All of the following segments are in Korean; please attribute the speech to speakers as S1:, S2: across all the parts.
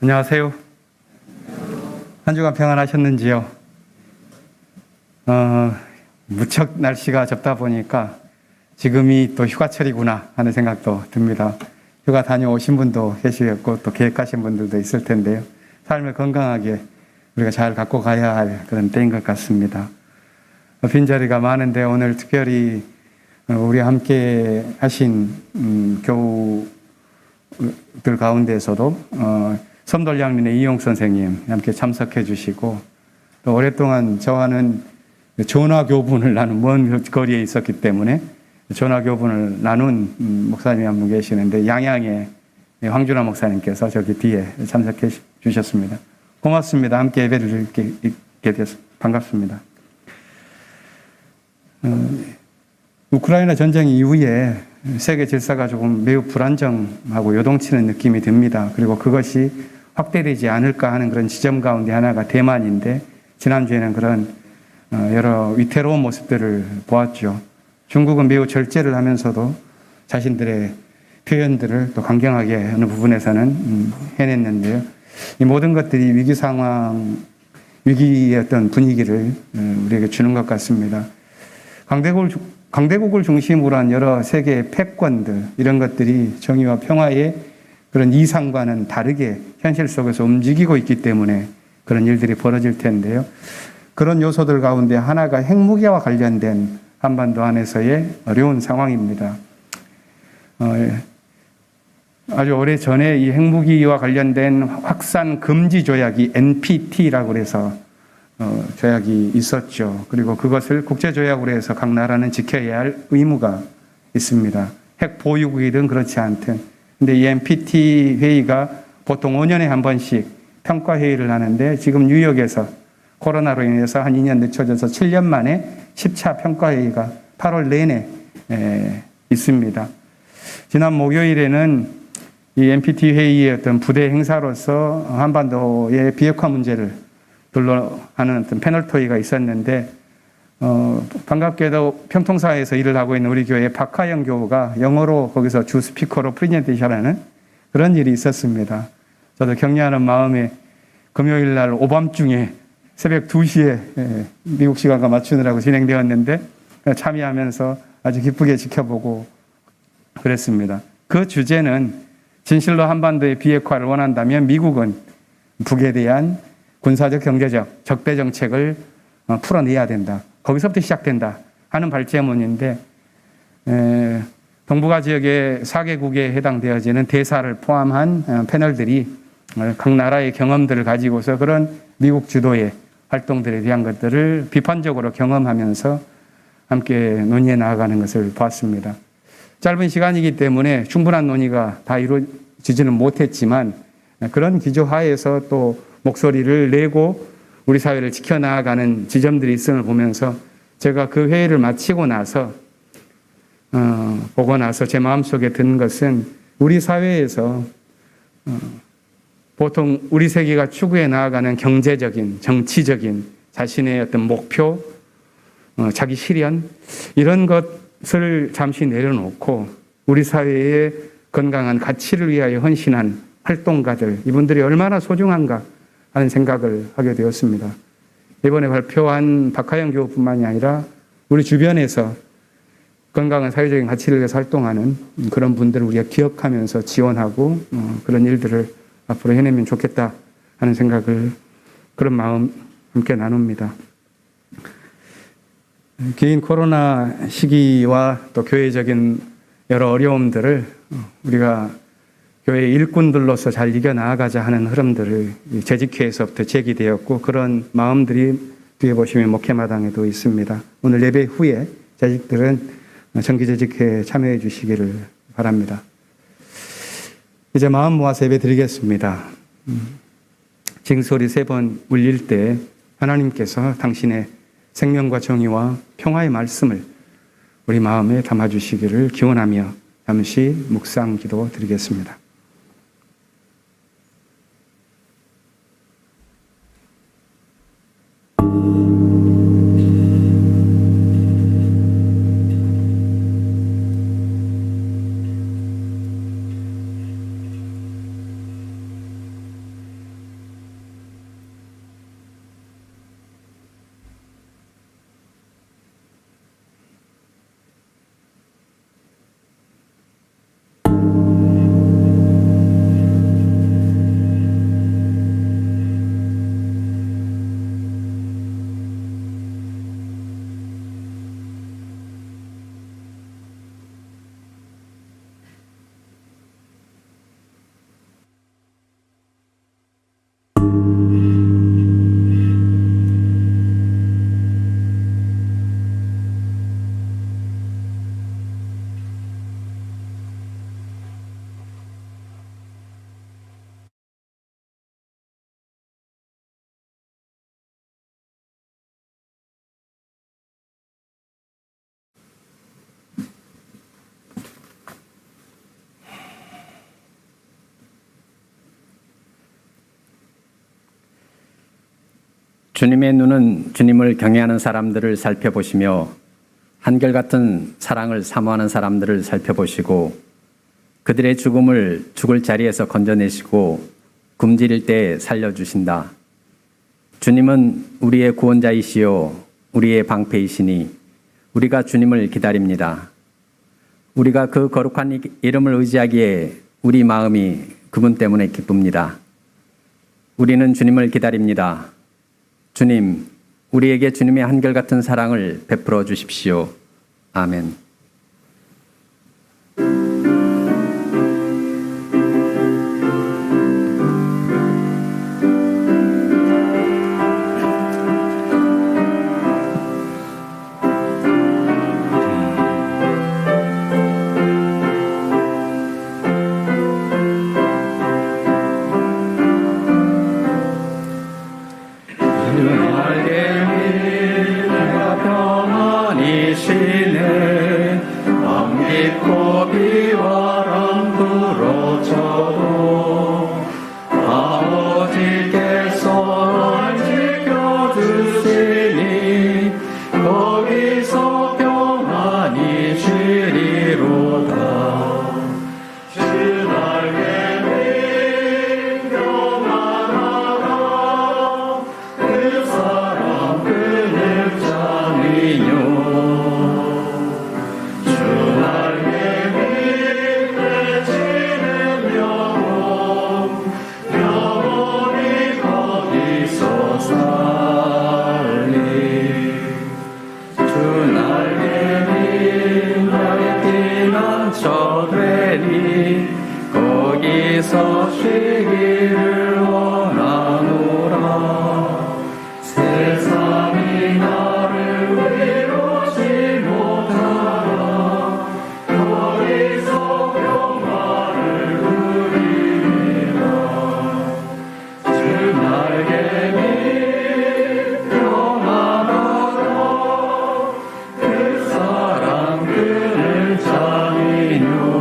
S1: 안녕하세요. 한 주간 평안하셨는지요? 무척 날씨가 좁다 보니까 지금이 또 휴가철이구나 하는 생각도 듭니다. 휴가 다녀오신 분도 계시겠고 또 계획하신 분들도 있을 텐데요. 삶을 건강하게 우리가 잘 갖고 가야 할 그런 때인 것 같습니다. 빈자리가 많은데 오늘 특별히 우리 함께 하신 교우들 가운데에서도 섬돌양린의 이용 선생님 함께 참석해 주시고 또 오랫동안 저와는 전화교분을 나눈 먼 거리에 있었기 때문에 전화교분을 나눈 목사님이 한 분 계시는데 양양의 황준하 목사님께서 저기 뒤에 참석해 주셨습니다. 고맙습니다. 함께 예배를 드리게 돼서 반갑습니다. 우크라이나 전쟁 이후에 세계 질서가 조금 매우 불안정하고 요동치는 느낌이 듭니다. 그리고 그것이 확대되지 않을까 하는 그런 지점 가운데 하나가 대만인데 지난주에는 그런 여러 위태로운 모습들을 보았죠. 중국은 매우 절제를 하면서도 자신들의 표현들을 또 강경하게 어느 부분에서는 해냈는데요. 이 모든 것들이 위기 상황, 위기의 어떤 분위기를 우리에게 주는 것 같습니다. 강대국을 중심으로 한 여러 세계의 패권들, 이런 것들이 정의와 평화의 그런 이상과는 다르게 현실 속에서 움직이고 있기 때문에 그런 일들이 벌어질 텐데요. 그런 요소들 가운데 하나가 핵무기와 관련된 한반도 안에서의 어려운 상황입니다. 아주 오래전에 이 핵무기와 관련된 확산 금지 조약이 NPT라고 해서 조약이 있었죠. 그리고 그것을 국제조약으로 해서 각 나라는 지켜야 할 의무가 있습니다. 핵 보유국이든 그렇지 않든. 근데 이 NPT 회의가 보통 5년에 한 번씩 평가회의를 하는데 지금 뉴욕에서 코로나로 인해서 한 2년 늦춰져서 7년 만에 10차 평가회의가 8월 내내 있습니다. 지난 목요일에는 이 NPT 회의의 어떤 부대 행사로서 한반도의 비핵화 문제를 둘러하는 어떤 패널 토의가 있었는데 반갑게도 평통사에서 일을 하고 있는 우리 교회 박하영 교우가 영어로 거기서 주 스피커로 프레젠테이션하는 그런 일이 있었습니다. 저도 격려하는 마음에 금요일 날 오밤중에 새벽 2시에 미국 시간과 맞추느라고 진행되었는데 참여하면서 아주 기쁘게 지켜보고 그랬습니다. 그 주제는 진실로 한반도의 비핵화를 원한다면 미국은 북에 대한 군사적, 경제적, 적대 정책을 풀어내야 된다. 거기서부터 시작된다 하는 발제문인데 동북아 지역의 4개국에 해당되어지는 대사를 포함한 패널들이 각 나라의 경험들을 가지고서 그런 미국 주도의 활동들에 대한 것들을 비판적으로 경험하면서 함께 논의해 나아가는 것을 보았습니다. 짧은 시간이기 때문에 충분한 논의가 다 이루어지지는 못했지만 그런 기조하에서 또 목소리를 내고 우리 사회를 지켜나가는 지점들이 있음을 보면서 제가 그 회의를 마치고 나서 보고 나서 제 마음속에 든 것은 우리 사회에서 보통 우리 세계가 추구해 나아가는 경제적인, 정치적인 자신의 어떤 목표, 자기 실현 이런 것을 잠시 내려놓고 우리 사회의 건강한 가치를 위하여 헌신한 활동가들, 이분들이 얼마나 소중한가 하는 생각을 하게 되었습니다. 이번에 발표한 박하영 교우뿐만이 아니라 우리 주변에서 건강한 사회적인 가치를 위해서 활동하는 그런 분들을 우리가 기억하면서 지원하고 그런 일들을 앞으로 해내면 좋겠다 하는 생각을, 그런 마음 함께 나눕니다. 긴 코로나 시기와 또 교회적인 여러 어려움들을 우리가 교회의 일꾼들로서 잘 이겨나가자 하는 흐름들을 재직회에서부터 제기되었고 그런 마음들이 뒤에 보시면 목회마당에도 있습니다. 오늘 예배 후에 재직들은 정기재직회에 참여해 주시기를 바랍니다. 이제 마음 모아서 예배 드리겠습니다. 징소리 3번 울릴 때 하나님께서 당신의 생명과 정의와 평화의 말씀을 우리 마음에 담아주시기를 기원하며 잠시 묵상 기도 드리겠습니다.
S2: 주님의 눈은 주님을 경외하는 사람들을 살펴보시며 한결같은 사랑을 사모하는 사람들을 살펴보시고 그들의 죽음을 죽을 자리에서 건져내시고 굶주릴 때 살려주신다. 주님은 우리의 구원자이시요 우리의 방패이시니 우리가 주님을 기다립니다. 우리가 그 거룩한 이름을 의지하기에 우리 마음이 그분 때문에 기쁩니다. 우리는 주님을 기다립니다. 주님, 우리에게 주님의 한결같은 사랑을 베풀어 주십시오. 아멘.
S3: 거기서 쉬기를 원하노라. 세상이 나를 위로치 못하라. 거기서 평화를 누리리라. 주 날개 밑 평안하다. 그 사랑 그늘 잠이뇨.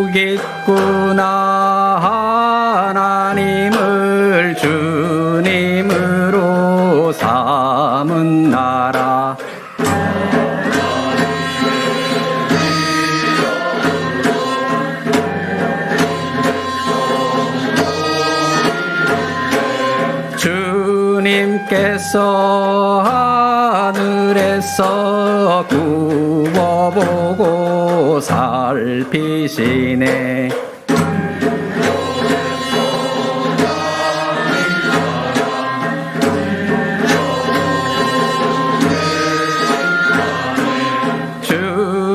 S2: 복있구나 하나님을 주님으로 삼은 나라. 주님께서 하늘에서 굽어보고 살피시네.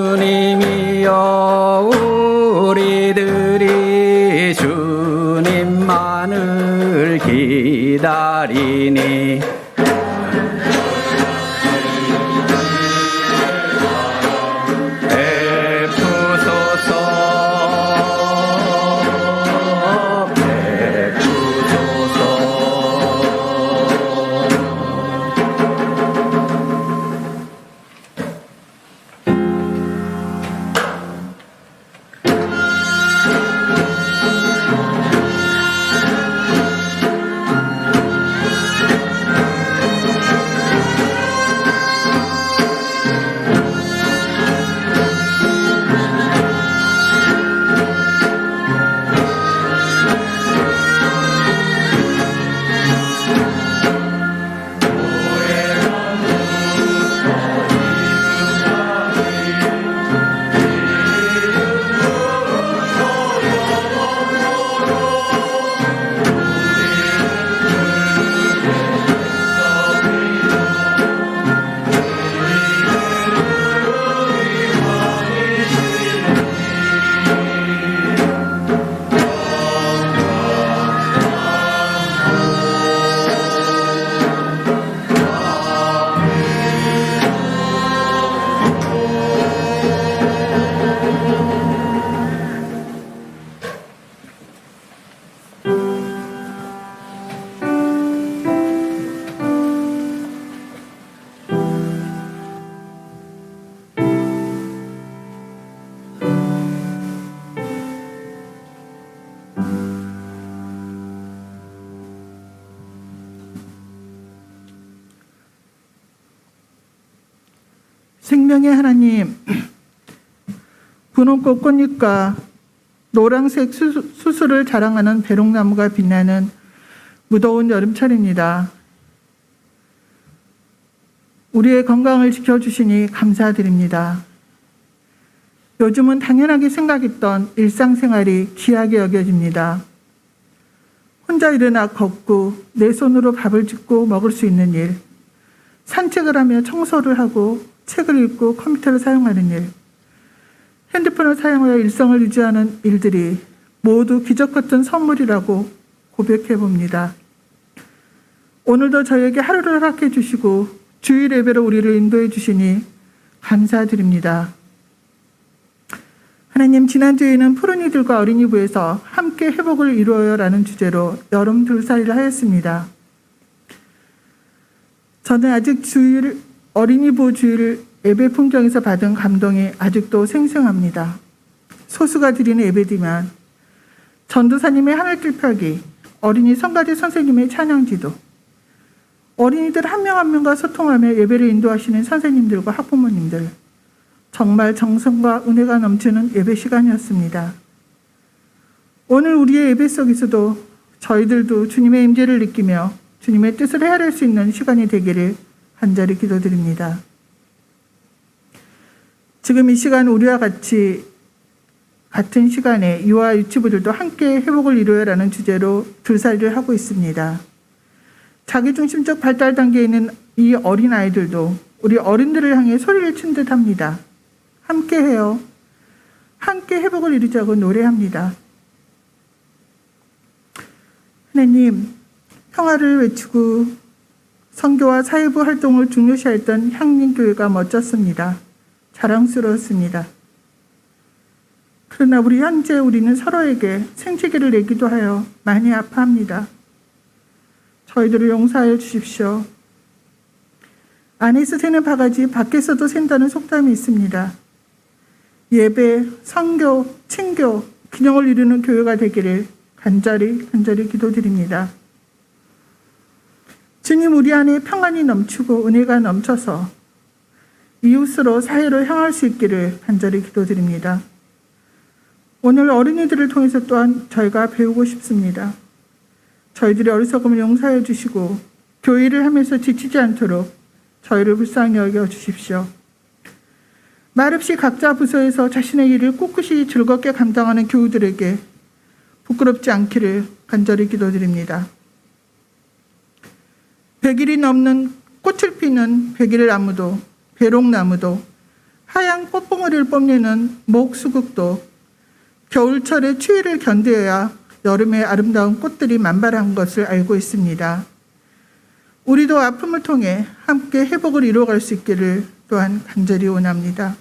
S2: 주님이여 우리들이 주님만을 기다리니
S4: 생명의 하나님, 분홍꽃 꽃잎과 노란색 수수를 자랑하는 배롱나무가 빛나는 무더운 여름철입니다. 우리의 건강을 지켜주시니 감사드립니다. 요즘은 당연하게 생각했던 일상생활이 귀하게 여겨집니다. 혼자 일어나 걷고 내 손으로 밥을 짓고 먹을 수 있는 일, 산책을 하며 청소를 하고 책을 읽고 컴퓨터를 사용하는 일, 핸드폰을 사용하여 일상을 유지하는 일들이 모두 기적 같은 선물이라고 고백해 봅니다. 오늘도 저에게 하루를 허락해 주시고 주일 예배로 우리를 인도해 주시니 감사드립니다. 하나님, 지난주에는 푸른이들과 어린이부에서 함께 회복을 이루어요라는 주제로 여름 둘살이를 하였습니다. 저는 아직 어린이부 주일 예배 풍경에서 받은 감동이 아직도 생생합니다. 소수가 드리는 예배지만 전도사님의 하늘길 펴기, 어린이 성가대 선생님의 찬양지도, 어린이들 한 명 한 명과 소통하며 예배를 인도하시는 선생님들과 학부모님들, 정말 정성과 은혜가 넘치는 예배 시간이었습니다. 오늘 우리의 예배 속에서도 저희들도 주님의 임재를 느끼며 주님의 뜻을 헤아릴 수 있는 시간이 되기를 간절히 기도드립니다. 지금 이 시간 우리와 같은 시간에 유아 유치부들도 함께 회복을 이루어라는 주제로 둘살이를 하고 있습니다. 자기중심적 발달 단계에 있는 이 어린아이들도 우리 어른들을 향해 소리를 친 듯합니다. 함께해요. 함께 회복을 이루자고 노래합니다. 하나님, 평화를 외치고 선교와 사회부 활동을 중요시했던 향림교회가 멋졌습니다. 자랑스러웠습니다. 그러나 현재 우리는 서로에게 생채기를 내기도 하여 많이 아파합니다. 저희들을 용서하여 주십시오. 안에서 새는 바가지 밖에서도 샌다는 속담이 있습니다. 예배, 선교, 친교, 균형을 이루는 교회가 되기를 간절히 기도드립니다. 주님, 우리 안에 평안이 넘치고 은혜가 넘쳐서 이웃으로 사회로 향할 수 있기를 간절히 기도드립니다. 오늘 어린이들을 통해서 또한 저희가 배우고 싶습니다. 저희들의 어리석음을 용서해 주시고 교회를 하면서 지치지 않도록 저희를 불쌍히 여겨 주십시오. 말없이 각자 부서에서 자신의 일을 꿋꿋이 즐겁게 감당하는 교우들에게 부끄럽지 않기를 간절히 기도드립니다. 100일이 넘는 꽃을 피는 백일나무도, 배롱나무도, 하얀 꽃봉오리를 뽐내는 목수국도 겨울철의 추위를 견뎌야 여름의 아름다운 꽃들이 만발한 것을 알고 있습니다. 우리도 아픔을 통해 함께 회복을 이루어갈 수 있기를 또한 간절히 원합니다.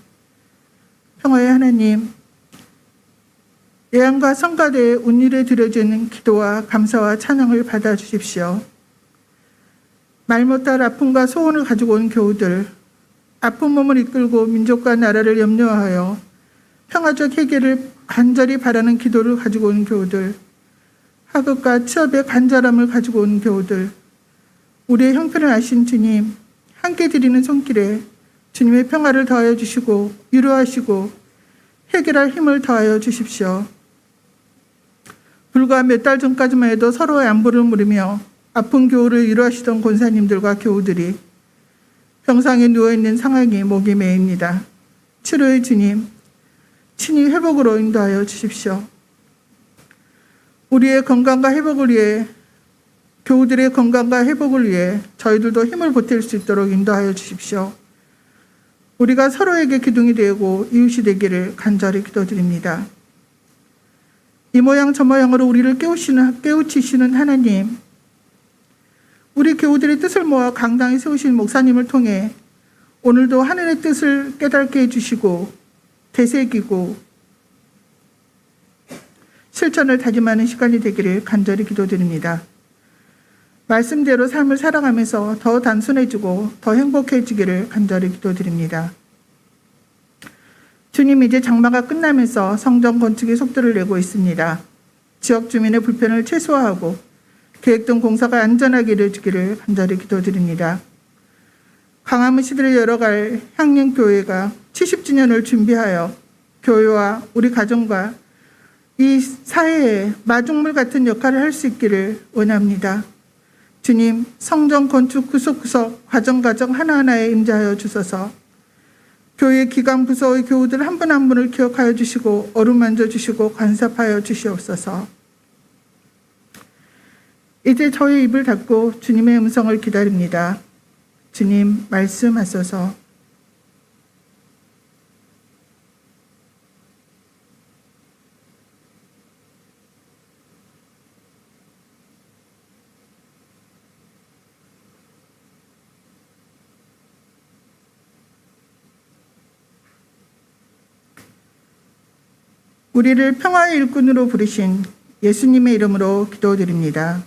S4: 평화의 하나님, 예양과 성가대의 운일에 드려지는 기도와 감사와 찬양을 받아주십시오. 말 못할 아픔과 소원을 가지고 온 교우들, 아픈 몸을 이끌고 민족과 나라를 염려하여 평화적 해결을 간절히 바라는 기도를 가지고 온 교우들, 학업과 취업의 간절함을 가지고 온 교우들, 우리의 형편을 아신 주님, 함께 드리는 손길에 주님의 평화를 더하여 주시고 위로하시고 해결할 힘을 더하여 주십시오. 불과 몇 달 전까지만 해도 서로의 안부를 물으며 아픈 교우를 위로하시던 권사님들과 교우들이 병상에 누워있는 상황이 목이 메입니다. 치료의 주님, 친히 회복으로 인도하여 주십시오. 우리의 건강과 회복을 위해, 교우들의 건강과 회복을 위해 저희들도 힘을 보탤 수 있도록 인도하여 주십시오. 우리가 서로에게 기둥이 되고 이웃이 되기를 간절히 기도드립니다. 이 모양 저 모양으로 우리를 깨우치시는 하나님, 우리 교우들의 뜻을 모아 강당에 세우신 목사님을 통해 오늘도 하늘의 뜻을 깨닫게 해주시고 되새기고 실천을 다짐하는 시간이 되기를 간절히 기도드립니다. 말씀대로 삶을 살아가면서 더 단순해지고 더 행복해지기를 간절히 기도드립니다. 주님, 이제 장마가 끝나면서 성전 건축의 속도를 내고 있습니다. 지역 주민의 불편을 최소화하고 계획된 공사가 안전하게 이루어지기를 간절히 기도드립니다. 광화문 시대를 열어갈 향림교회가 70주년을 준비하여 교회와 우리 가정과 이 사회에 마중물 같은 역할을 할 수 있기를 원합니다. 주님, 성전 건축 구석구석 과정 하나하나에 임재하여 주소서. 교회 기관 부서의 교우들 한 분 한 분을 기억하여 주시고 어루만져 주시고 간섭하여 주시옵소서. 이제 저의 입을 닫고 주님의 음성을 기다립니다. 주님, 말씀하소서. 우리를 평화의 일꾼으로 부르신 예수님의 이름으로 기도드립니다.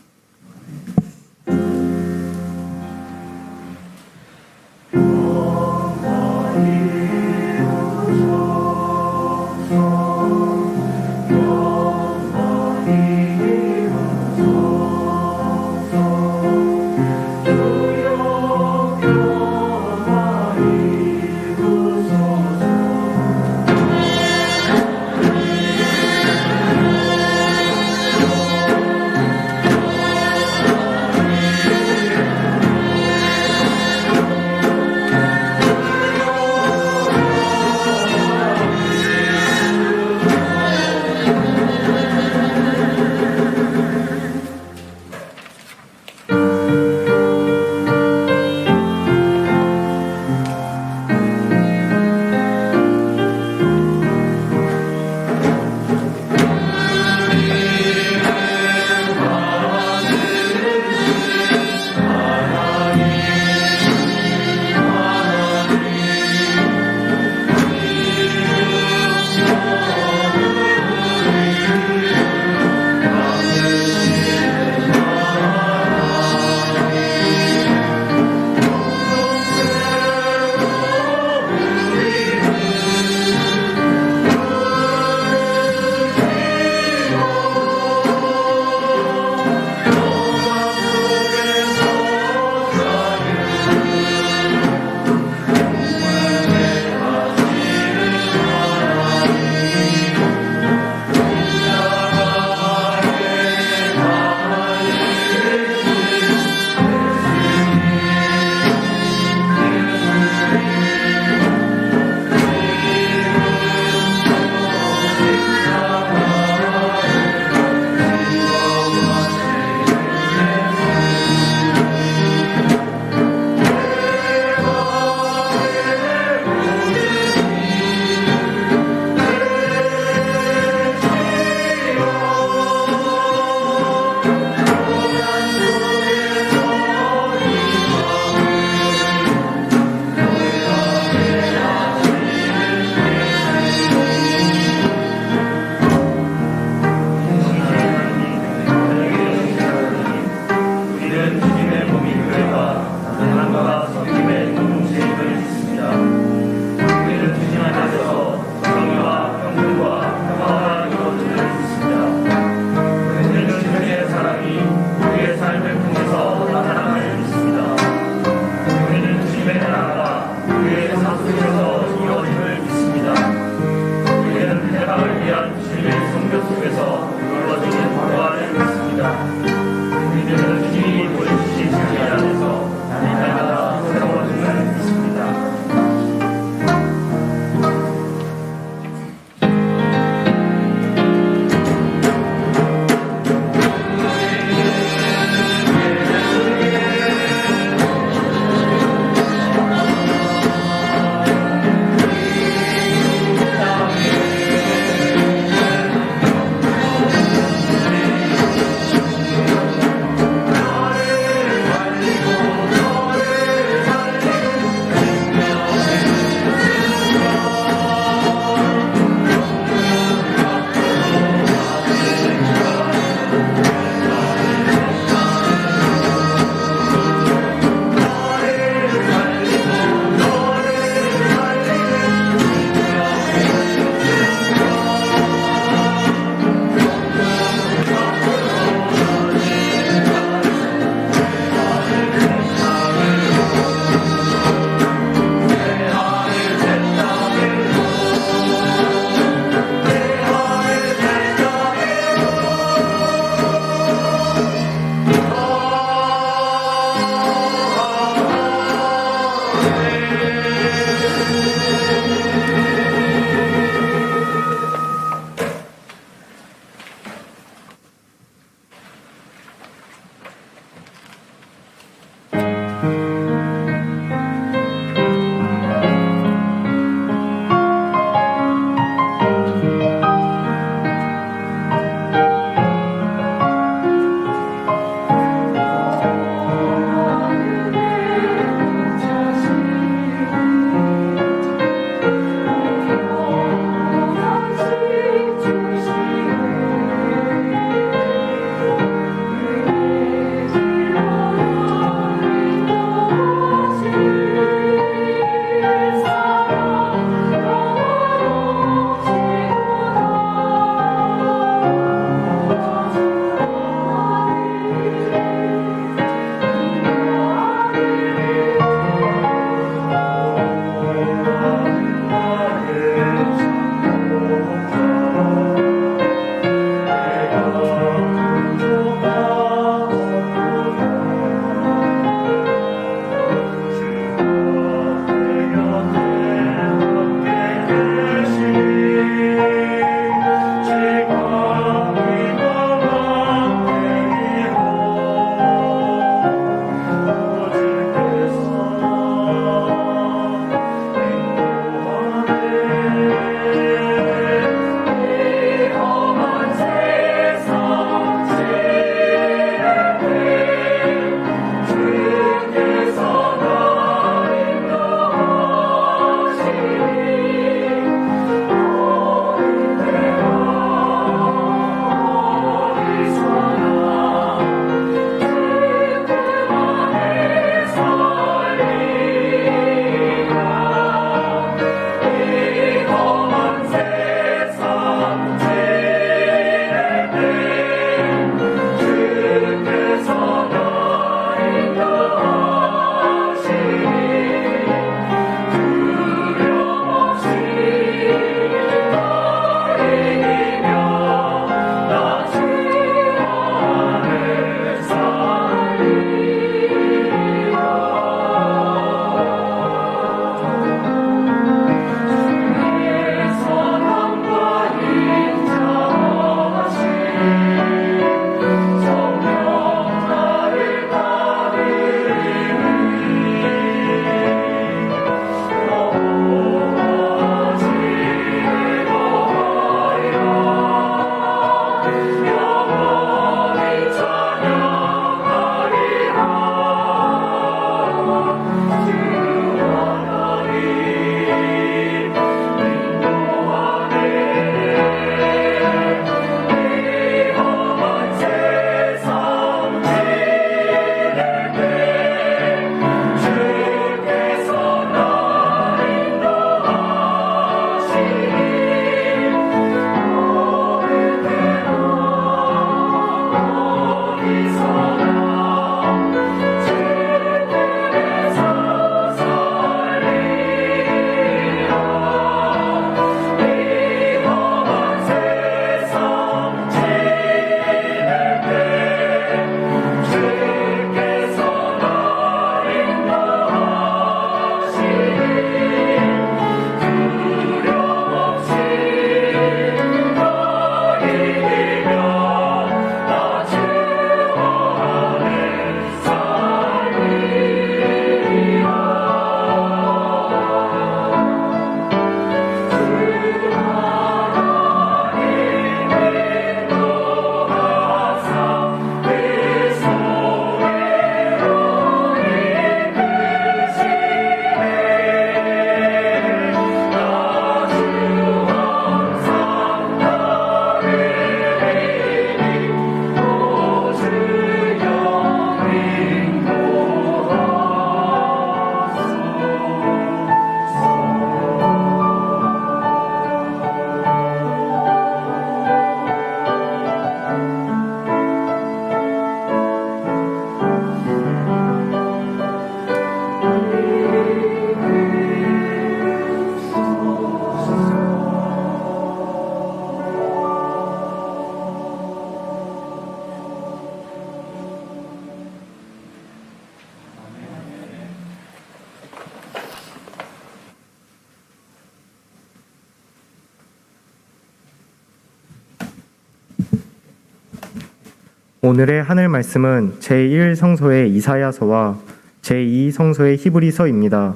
S5: 오늘의 하늘 말씀은 제1성서의 이사야서와 제2성서의 히브리서입니다.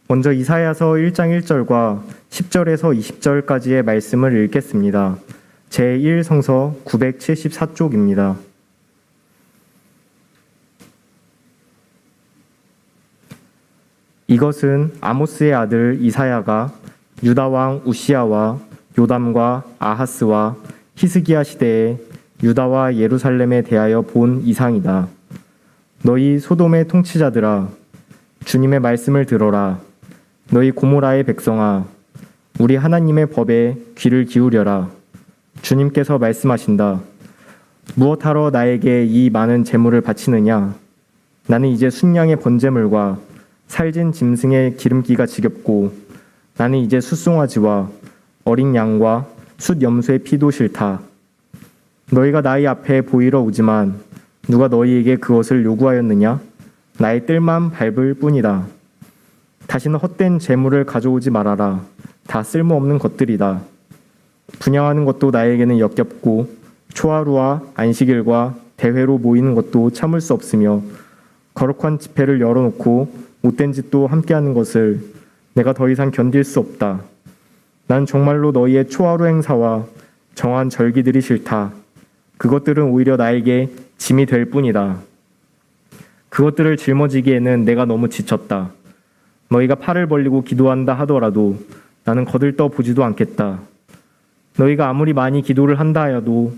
S5: 먼저 이사야서 1장 1절과 10절에서 20절까지의 말씀을 읽겠습니다. 제1성서 974쪽입니다. 이것은 아모스의 아들 이사야가 유다 왕 우시야와 요담과 아하스와 히스기야 시대에 유다와 예루살렘에 대하여 본 이상이다. 너희 소돔의 통치자들아, 주님의 말씀을 들어라. 너희 고모라의 백성아, 우리 하나님의 법에 귀를 기울여라. 주님께서 말씀하신다. 무엇하러 나에게 이 많은 재물을 바치느냐? 나는 이제 순양의 번제물과 살진 짐승의 기름기가 지겹고 나는 이제 숫송아지와 어린 양과 숫 염소의 피도 싫다. 너희가 나의 앞에 보이러 오지만 누가 너희에게 그것을 요구하였느냐? 나의 뜰만 밟을 뿐이다. 다시는 헛된 재물을 가져오지 말아라. 다 쓸모없는 것들이다. 분양하는 것도 나에게는 역겹고 초하루와 안식일과 대회로 모이는 것도 참을 수 없으며 거룩한 집회를 열어놓고 못된 짓도 함께하는 것을 내가 더 이상 견딜 수 없다. 난 정말로 너희의 초하루 행사와 정한 절기들이 싫다. 그것들은 오히려 나에게 짐이 될 뿐이다. 그것들을 짊어지기에는 내가 너무 지쳤다. 너희가 팔을 벌리고 기도한다 하더라도 나는 거들떠 보지도 않겠다. 너희가 아무리 많이 기도를 한다 하여도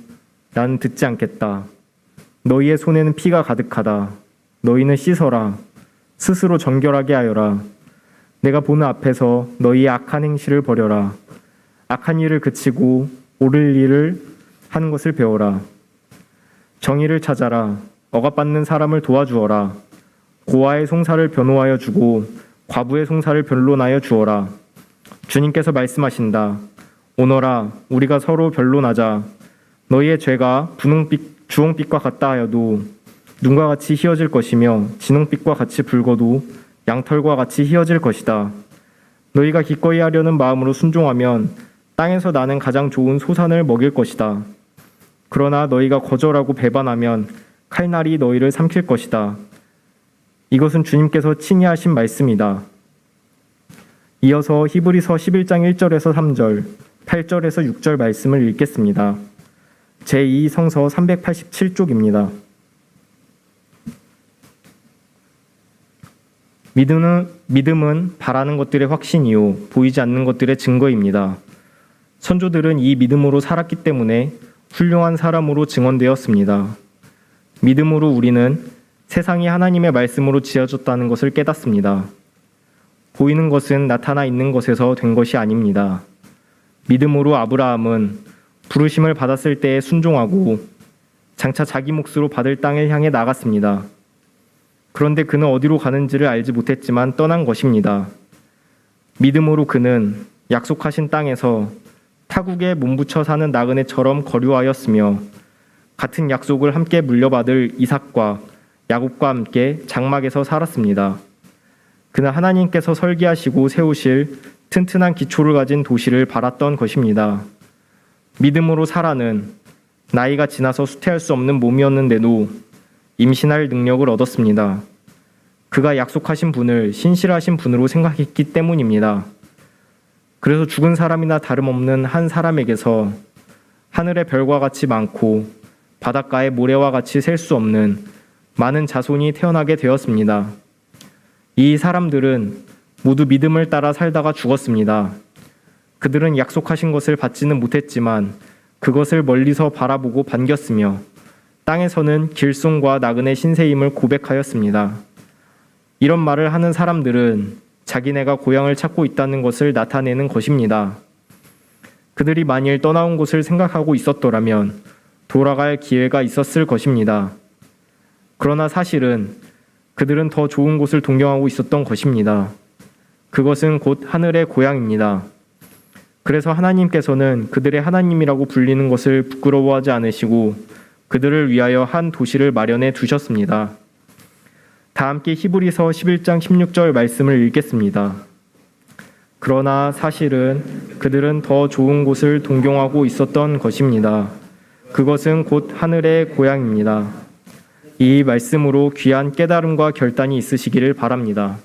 S5: 나는 듣지 않겠다. 너희의 손에는 피가 가득하다. 너희는 씻어라. 스스로 정결하게 하여라. 내가 보는 앞에서 너희의 악한 행실을 버려라. 악한 일을 그치고 옳을 일을 하는 것을 배워라. 정의를 찾아라. 억압받는 사람을 도와주어라. 고아의 송사를 변호하여 주고 과부의 송사를 변론하여 주어라. 주님께서 말씀하신다. 오너라, 우리가 서로 변론하자. 너희의 죄가 주홍빛과 같다 하여도 눈과 같이 희어질 것이며 진홍빛과 같이 붉어도 양털과 같이 희어질 것이다. 너희가 기꺼이 하려는 마음으로 순종하면 땅에서 나는 가장 좋은 소산을 먹일 것이다. 그러나 너희가 거절하고 배반하면 칼날이 너희를 삼킬 것이다. 이것은 주님께서 친히 하신 말씀이다. 이어서 히브리서 11장 1절에서 3절, 8절에서 6절 말씀을 읽겠습니다. 제2성서 387쪽입니다. 믿음은 바라는 것들의 확신이요 보이지 않는 것들의 증거입니다. 선조들은 이 믿음으로 살았기 때문에 훌륭한 사람으로 증언되었습니다. 믿음으로 우리는 세상이 하나님의 말씀으로 지어졌다는 것을 깨닫습니다. 보이는 것은 나타나 있는 것에서 된 것이 아닙니다. 믿음으로 아브라함은 부르심을 받았을 때에 순종하고 장차 자기 몫으로 받을 땅을 향해 나갔습니다. 그런데 그는 어디로 가는지를 알지 못했지만 떠난 것입니다. 믿음으로 그는 약속하신 땅에서 타국에 몸붙여 사는 나그네처럼 거류하였으며 같은 약속을 함께 물려받을 이삭과 야곱과 함께 장막에서 살았습니다. 그는 하나님께서 설계하시고 세우실 튼튼한 기초를 가진 도시를 바랐던 것입니다. 믿음으로 사라는 나이가 지나서 수태할 수 없는 몸이었는데도 임신할 능력을 얻었습니다. 그가 약속하신 분을 신실하신 분으로 생각했기 때문입니다. 그래서 죽은 사람이나 다름없는 한 사람에게서 하늘의 별과 같이 많고 바닷가의 모래와 같이 셀 수 없는 많은 자손이 태어나게 되었습니다. 이 사람들은 모두 믿음을 따라 살다가 죽었습니다. 그들은 약속하신 것을 받지는 못했지만 그것을 멀리서 바라보고 반겼으며 땅에서는 길송과 나그네 신세임을 고백하였습니다. 이런 말을 하는 사람들은 자기네가 고향을 찾고 있다는 것을 나타내는 것입니다. 그들이 만일 떠나온 곳을 생각하고 있었더라면 돌아갈 기회가 있었을 것입니다. 그러나 사실은 그들은 더 좋은 곳을 동경하고 있었던 것입니다. 그것은 곧 하늘의 고향입니다. 그래서 하나님께서는 그들의 하나님이라고 불리는 것을 부끄러워하지 않으시고 그들을 위하여 한 도시를 마련해 두셨습니다. 다 함께 히브리서 11장 16절 말씀을 읽겠습니다. 그러나 사실은 그들은 더 좋은 곳을 동경하고 있었던 것입니다. 그것은 곧 하늘의 고향입니다. 이 말씀으로 귀한 깨달음과 결단이 있으시기를 바랍니다.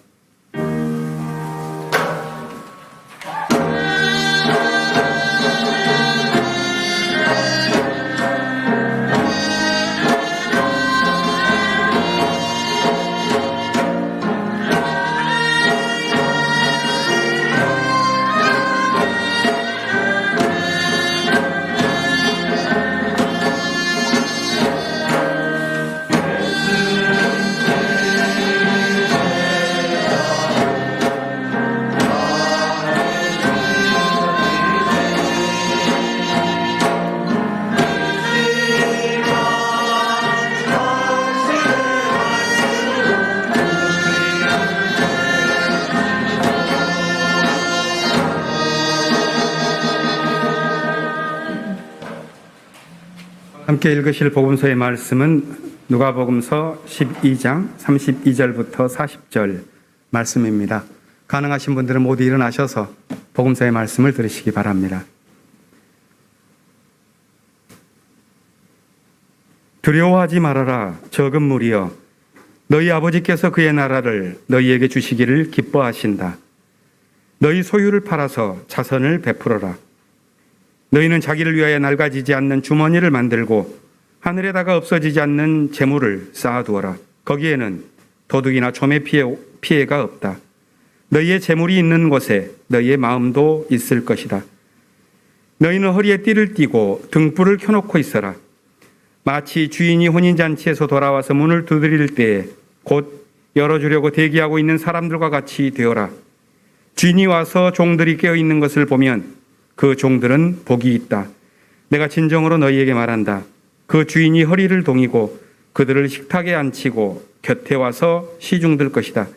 S1: 함께 읽으실 복음서의 말씀은 누가복음서 12장 32절부터 40절 말씀입니다. 가능하신 분들은 모두 일어나셔서 복음서의 말씀을 들으시기 바랍니다. 두려워하지 말아라 적은 무리여, 너희 아버지께서 그의 나라를 너희에게 주시기를 기뻐하신다. 너희 소유를 팔아서 자선을 베풀어라. 너희는 자기를 위하여 낡아지지 않는 주머니를 만들고 하늘에다가 없어지지 않는 재물을 쌓아두어라. 거기에는 도둑이나 좀의 피해가 없다. 너희의 재물이 있는 곳에 너희의 마음도 있을 것이다. 너희는 허리에 띠를 띠고 등불을 켜놓고 있어라. 마치 주인이 혼인잔치에서 돌아와서 문을 두드릴 때에 곧 열어주려고 대기하고 있는 사람들과 같이 되어라. 주인이 와서 종들이 깨어있는 것을 보면 그 종들은 복이 있다. 내가 진정으로 너희에게 말한다. 그 주인이 허리를 동이고 그들을 식탁에 앉히고 곁에 와서 시중들 것이다.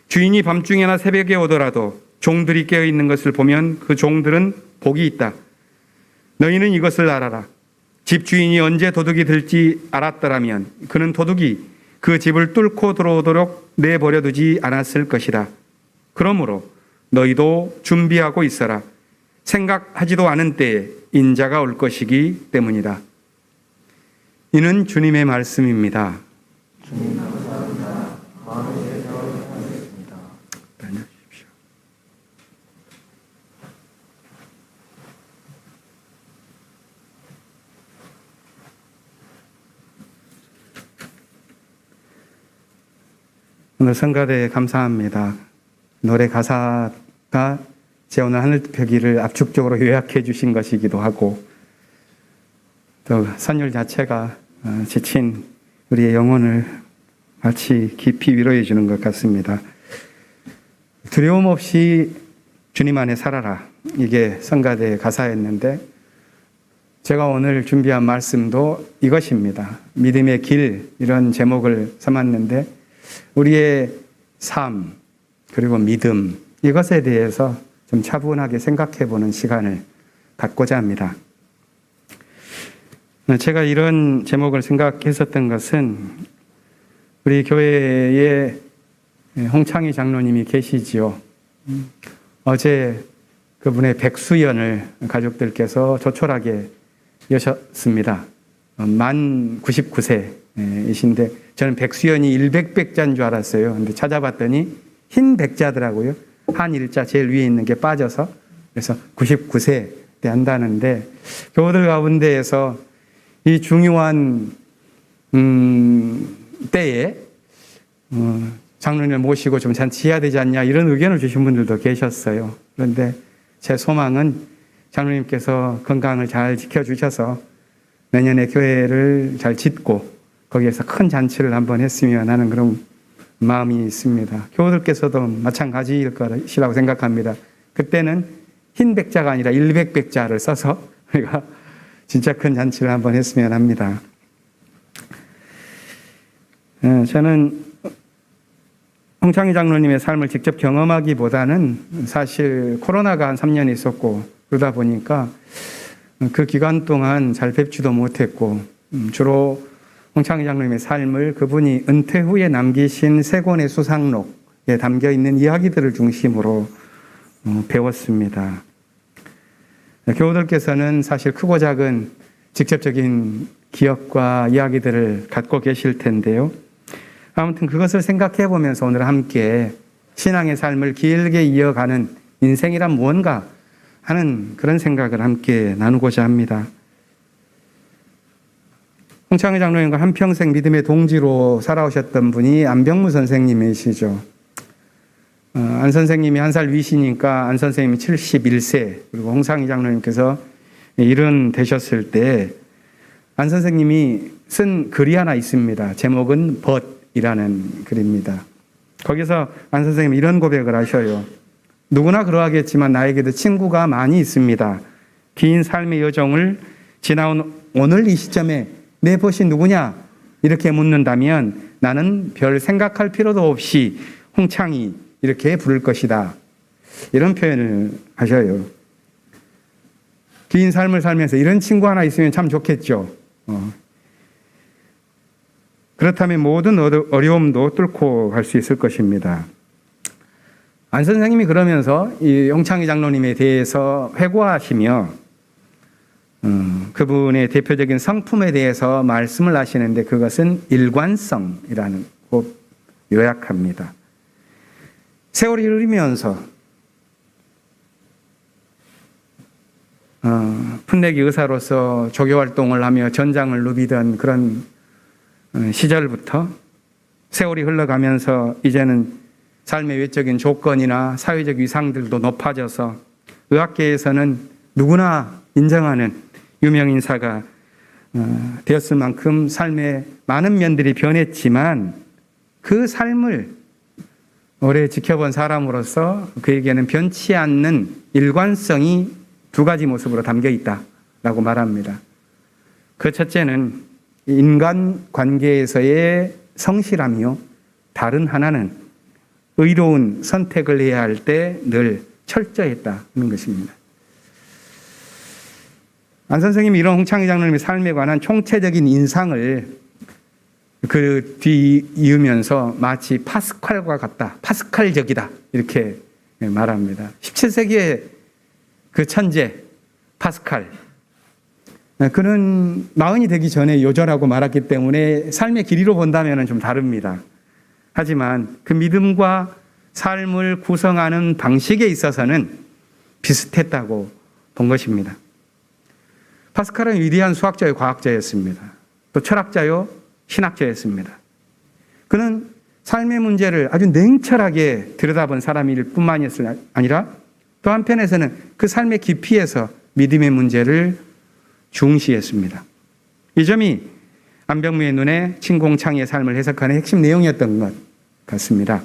S1: 주인이 밤중에나 새벽에 오더라도 종들이 깨어있는 것을 보면 그 종들은 복이 있다. 너희는 이것을 알아라. 집주인이 언제 도둑이 들지 알았더라면 그는 도둑이 그 집을 뚫고 들어오도록 내버려 두지 않았을 것이다. 그러므로 너희도 준비하고 있어라. 생각하지도 않은 때에 인자가 올 것이기 때문이다. 이는 주님의 말씀입니다.
S3: 주님 감사합니다. 마음의 제자로 하겠습니다.
S1: 다녀주십시오. 오늘 성가대에 감사합니다. 노래 가사가 제 오늘 하늘 펴기를 압축적으로 요약해 주신 것이기도 하고 또 선율 자체가 지친 우리의 영혼을 마치 깊이 위로해 주는 것 같습니다. 두려움 없이 주님 안에 살아라. 이게 성가대의 가사였는데 제가 오늘 준비한 말씀도 이것입니다. 믿음의 길 이런 제목을 삼았는데 우리의 삶 그리고 믿음 이것에 대해서 좀 차분하게 생각해 보는 시간을 갖고자 합니다. 제가 이런 제목을 생각했었던 것은 우리 교회에 홍창희 장로님이 계시지요. 어제 그분의 백수연을 가족들께서 조촐하게 여셨습니다. 만 99세이신데 저는 백수연이 100백자인 줄 알았어요. 근데 찾아봤더니 흰 백자더라고요. 한 일자 제일 위에 있는 게 빠져서 그래서 99세 때 한다는데 교우들 가운데에서 이 중요한 때에 장로님을 모시고 좀 잔치해야 되지 않냐 이런 의견을 주신 분들도 계셨어요. 그런데 제 소망은 장로님께서 건강을 잘 지켜주셔서 내년에 교회를 잘 짓고 거기에서 큰 잔치를 한번 했으면 하는 그런 마음이 있습니다. 교우들께서도 마찬가지일 것이라고 생각합니다. 그때는 흰 백자가 아니라 100백자를 써서 우리가 진짜 큰 잔치를 한번 했으면 합니다. 저는 홍창희 장로님의 삶을 직접 경험하기보다는 사실 코로나가 한 3년 있었고 그러다 보니까 그 기간 동안 잘 뵙지도 못했고 주로 홍창희 장로님의 삶을 그분이 은퇴 후에 남기신 세 권의 수상록에 담겨 있는 이야기들을 중심으로 배웠습니다. 교우들께서는 사실 크고 작은 직접적인 기억과 이야기들을 갖고 계실 텐데요. 아무튼 그것을 생각해 보면서 오늘 함께 신앙의 삶을 길게 이어가는 인생이란 무언가 하는 그런 생각을 함께 나누고자 합니다. 홍창희 장로님과 한평생 믿음의 동지로 살아오셨던 분이 안병무 선생님이시죠. 안 선생님이 한 살 위시니까 안 선생님이 71세, 그리고 홍창희 장로님께서 70 되셨을 때 안 선생님이 쓴 글이 하나 있습니다. 제목은 벗이라는 글입니다. 거기서 안 선생님이 이런 고백을 하셔요. 누구나 그러하겠지만 나에게도 친구가 많이 있습니다. 긴 삶의 여정을 지나온 오늘 이 시점에 내 벗이 누구냐? 이렇게 묻는다면 나는 별 생각할 필요도 없이 홍창이 이렇게 부를 것이다. 이런 표현을 하셔요. 긴 삶을 살면서 이런 친구 하나 있으면 참 좋겠죠. 그렇다면 모든 어려움도 뚫고 갈 수 있을 것입니다. 안 선생님이 그러면서 이 홍창희 장로님에 대해서 회고하시며 그분의 대표적인 성품에 대해서 말씀을 하시는데 그것은 일관성이라는 꼭 요약합니다. 세월이 흐르면서 풋내기 의사로서 조교활동을 하며 전장을 누비던 그런 시절부터 세월이 흘러가면서 이제는 삶의 외적인 조건이나 사회적 위상들도 높아져서 의학계에서는 누구나 인정하는 유명 인사가 되었을 만큼 삶의 많은 면들이 변했지만 그 삶을 오래 지켜본 사람으로서 그에게는 변치 않는 일관성이 두 가지 모습으로 담겨 있다라고 말합니다. 그 첫째는 인간 관계에서의 성실함이요. 다른 하나는 의로운 선택을 해야 할 때 늘 철저했다는 것입니다. 안 선생님이 이런 홍창희 장로님의 삶에 관한 총체적인 인상을 그 뒤 이으면서 마치 파스칼과 같다, 파스칼적이다 이렇게 말합니다. 17세기의 그 천재 파스칼, 그는 40이 되기 전에 요절하고 말았기 때문에 삶의 길이로 본다면 좀 다릅니다. 하지만 그 믿음과 삶을 구성하는 방식에 있어서는 비슷했다고 본 것입니다. 파스칼은 위대한 수학자요 과학자였습니다. 또 철학자요 신학자였습니다. 그는 삶의 문제를 아주 냉철하게 들여다본 사람일 뿐만이 아니라 또 한편에서는 그 삶의 깊이에서 믿음의 문제를 중시했습니다. 이 점이 안병무의 눈에 친구 홍창희의 삶을 해석하는 핵심 내용이었던 것 같습니다.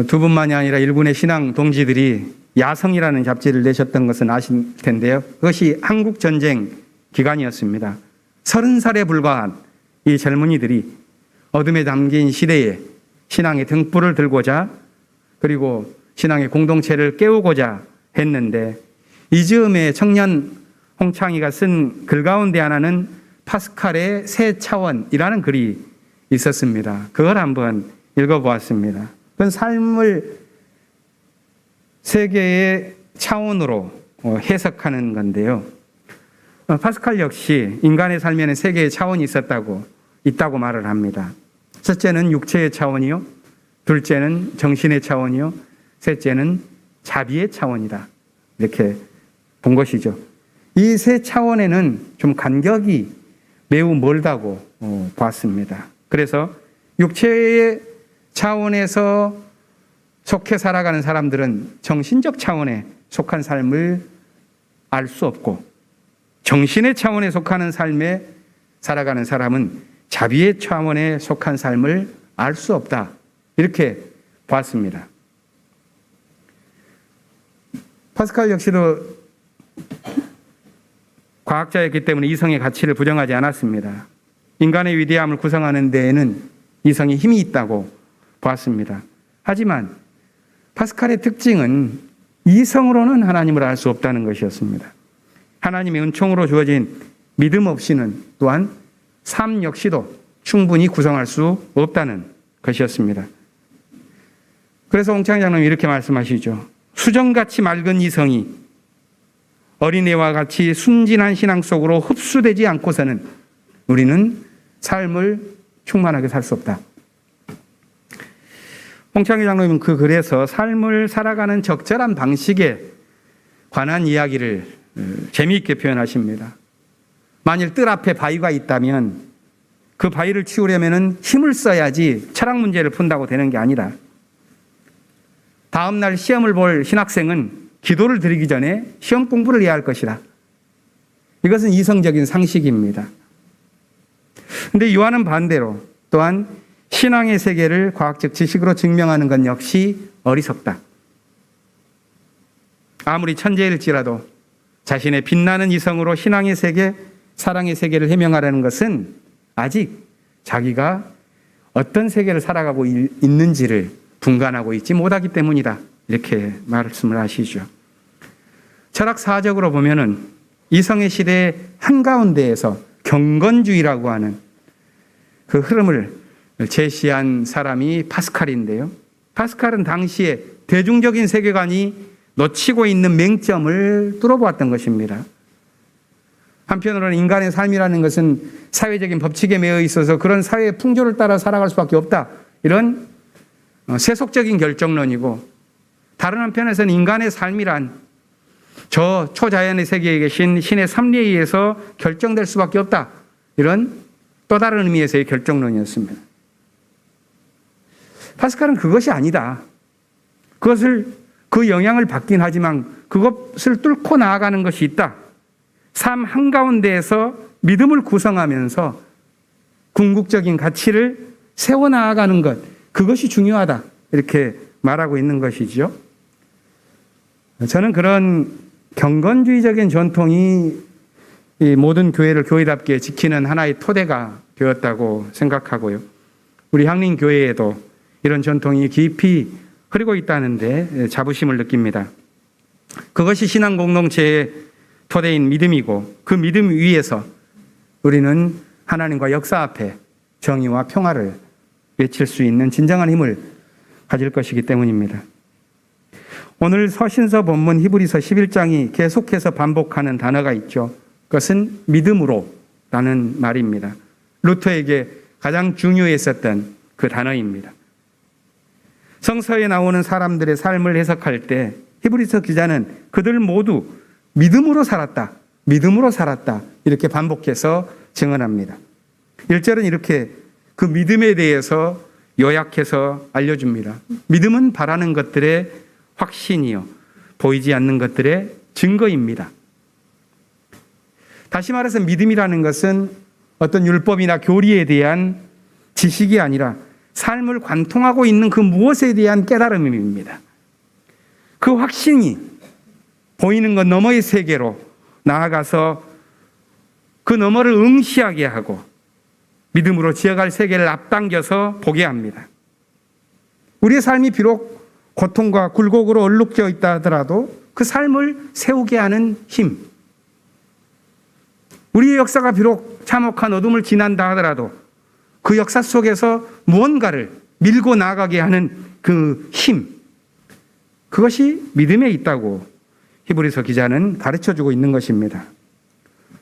S1: 두 분만이 아니라 일군의 신앙 동지들이 야성이라는 잡지를 내셨던 것은 아실 텐데요. 그것이 한국전쟁 기간이었습니다. 30살에 불과한 이 젊은이들이 어둠에 담긴 시대에 신앙의 등불을 들고자 그리고 신앙의 공동체를 깨우고자 했는데 이 즈음에 청년 홍창희가 쓴 글 가운데 하나는 파스칼의 새 차원이라는 글이 있었습니다. 그걸 한번 읽어보았습니다. 그건 삶을 세계의 차원으로 해석하는 건데요. 파스칼 역시 인간의 삶에는 세 개의 차원이 있다고 말을 합니다. 첫째는 육체의 차원이요, 둘째는 정신의 차원이요, 셋째는 자비의 차원이다. 이렇게 본 것이죠. 이 세 차원에는 좀 간격이 매우 멀다고 봤습니다. 그래서 육체의 차원에서 속해 살아가는 사람들은 정신적 차원에 속한 삶을 알 수 없고 정신의 차원에 속하는 삶에 살아가는 사람은 자비의 차원에 속한 삶을 알 수 없다. 이렇게 봤습니다. 파스칼 역시도 과학자였기 때문에 이성의 가치를 부정하지 않았습니다. 인간의 위대함을 구성하는 데에는 이성의 힘이 있다고 보았습니다. 하지만 파스칼의 특징은 이성으로는 하나님을 알 수 없다는 것이었습니다. 하나님의 은총으로 주어진 믿음 없이는 또한 삶 역시도 충분히 구성할 수 없다는 것이었습니다. 그래서 홍창희 장로님이 이렇게 말씀하시죠. 수정같이 맑은 이성이 어린애와 같이 순진한 신앙 속으로 흡수되지 않고서는 우리는 삶을 충만하게 살 수 없다. 홍창기 장로님은 그 글에서 삶을 살아가는 적절한 방식에 관한 이야기를 재미있게 표현하십니다. 만일 뜰 앞에 바위가 있다면 그 바위를 치우려면 힘을 써야지 철학 문제를 푼다고 되는 게 아니다. 다음 날 시험을 볼 신학생은 기도를 드리기 전에 시험 공부를 해야 할 것이다. 이것은 이성적인 상식입니다. 그런데 요한은 반대로 또한 신앙의 세계를 과학적 지식으로 증명하는 것 역시 어리석다. 아무리 천재일지라도 자신의 빛나는 이성으로 신앙의 세계, 사랑의 세계를 해명하려는 것은 아직 자기가 어떤 세계를 살아가고 있는지를 분간하고 있지 못하기 때문이다. 이렇게 말씀을 하시죠. 철학사적으로 보면은 이성의 시대의 한가운데에서 경건주의라고 하는 그 흐름을 제시한 사람이 파스칼인데요. 파스칼은 당시에 대중적인 세계관이 놓치고 있는 맹점을 뚫어보았던 것입니다. 한편으로는 인간의 삶이라는 것은 사회적인 법칙에 매여 있어서 그런 사회의 풍조를 따라 살아갈 수밖에 없다. 이런 세속적인 결정론이고, 다른 한편에서는 인간의 삶이란 저 초자연의 세계에 계신 신의 섭리에 의해서 결정될 수밖에 없다. 이런 또 다른 의미에서의 결정론이었습니다. 파스칼은 그것이 아니다. 그 영향을 받긴 하지만 그것을 뚫고 나아가는 것이 있다. 삶 한가운데에서 믿음을 구성하면서 궁극적인 가치를 세워나가는 것, 그것이 중요하다. 이렇게 말하고 있는 것이죠. 저는 그런 경건주의적인 전통이 이 모든 교회를 교회답게 지키는 하나의 토대가 되었다고 생각하고요. 우리 향림교회에도 이런 전통이 깊이 흐르고 있다는데 자부심을 느낍니다. 그것이 신앙 공동체의 토대인 믿음이고, 그 믿음 위에서 우리는 하나님과 역사 앞에 정의와 평화를 외칠 수 있는 진정한 힘을 가질 것이기 때문입니다. 오늘 서신서 본문 히브리서 11장이 계속해서 반복하는 단어가 있죠. 그것은 믿음으로라는 말입니다. 루터에게 가장 중요했었던 그 단어입니다. 성서에 나오는 사람들의 삶을 해석할 때 히브리서 기자는 그들 모두 믿음으로 살았다, 믿음으로 살았다, 이렇게 반복해서 증언합니다. 1절은 이렇게 그 믿음에 대해서 요약해서 알려줍니다. 믿음은 바라는 것들의 확신이요, 보이지 않는 것들의 증거입니다. 다시 말해서 믿음이라는 것은 어떤 율법이나 교리에 대한 지식이 아니라 삶을 관통하고 있는 그 무엇에 대한 깨달음입니다. 그 확신이 보이는 것 너머의 세계로 나아가서 그 너머를 응시하게 하고 믿음으로 지어갈 세계를 앞당겨서 보게 합니다. 우리의 삶이 비록 고통과 굴곡으로 얼룩져 있다 하더라도 그 삶을 세우게 하는 힘, 우리의 역사가 비록 참혹한 어둠을 지난다 하더라도 그 역사 속에서 무언가를 밀고 나가게 하는 그 힘, 그것이 믿음에 있다고 히브리서 기자는 가르쳐주고 있는 것입니다.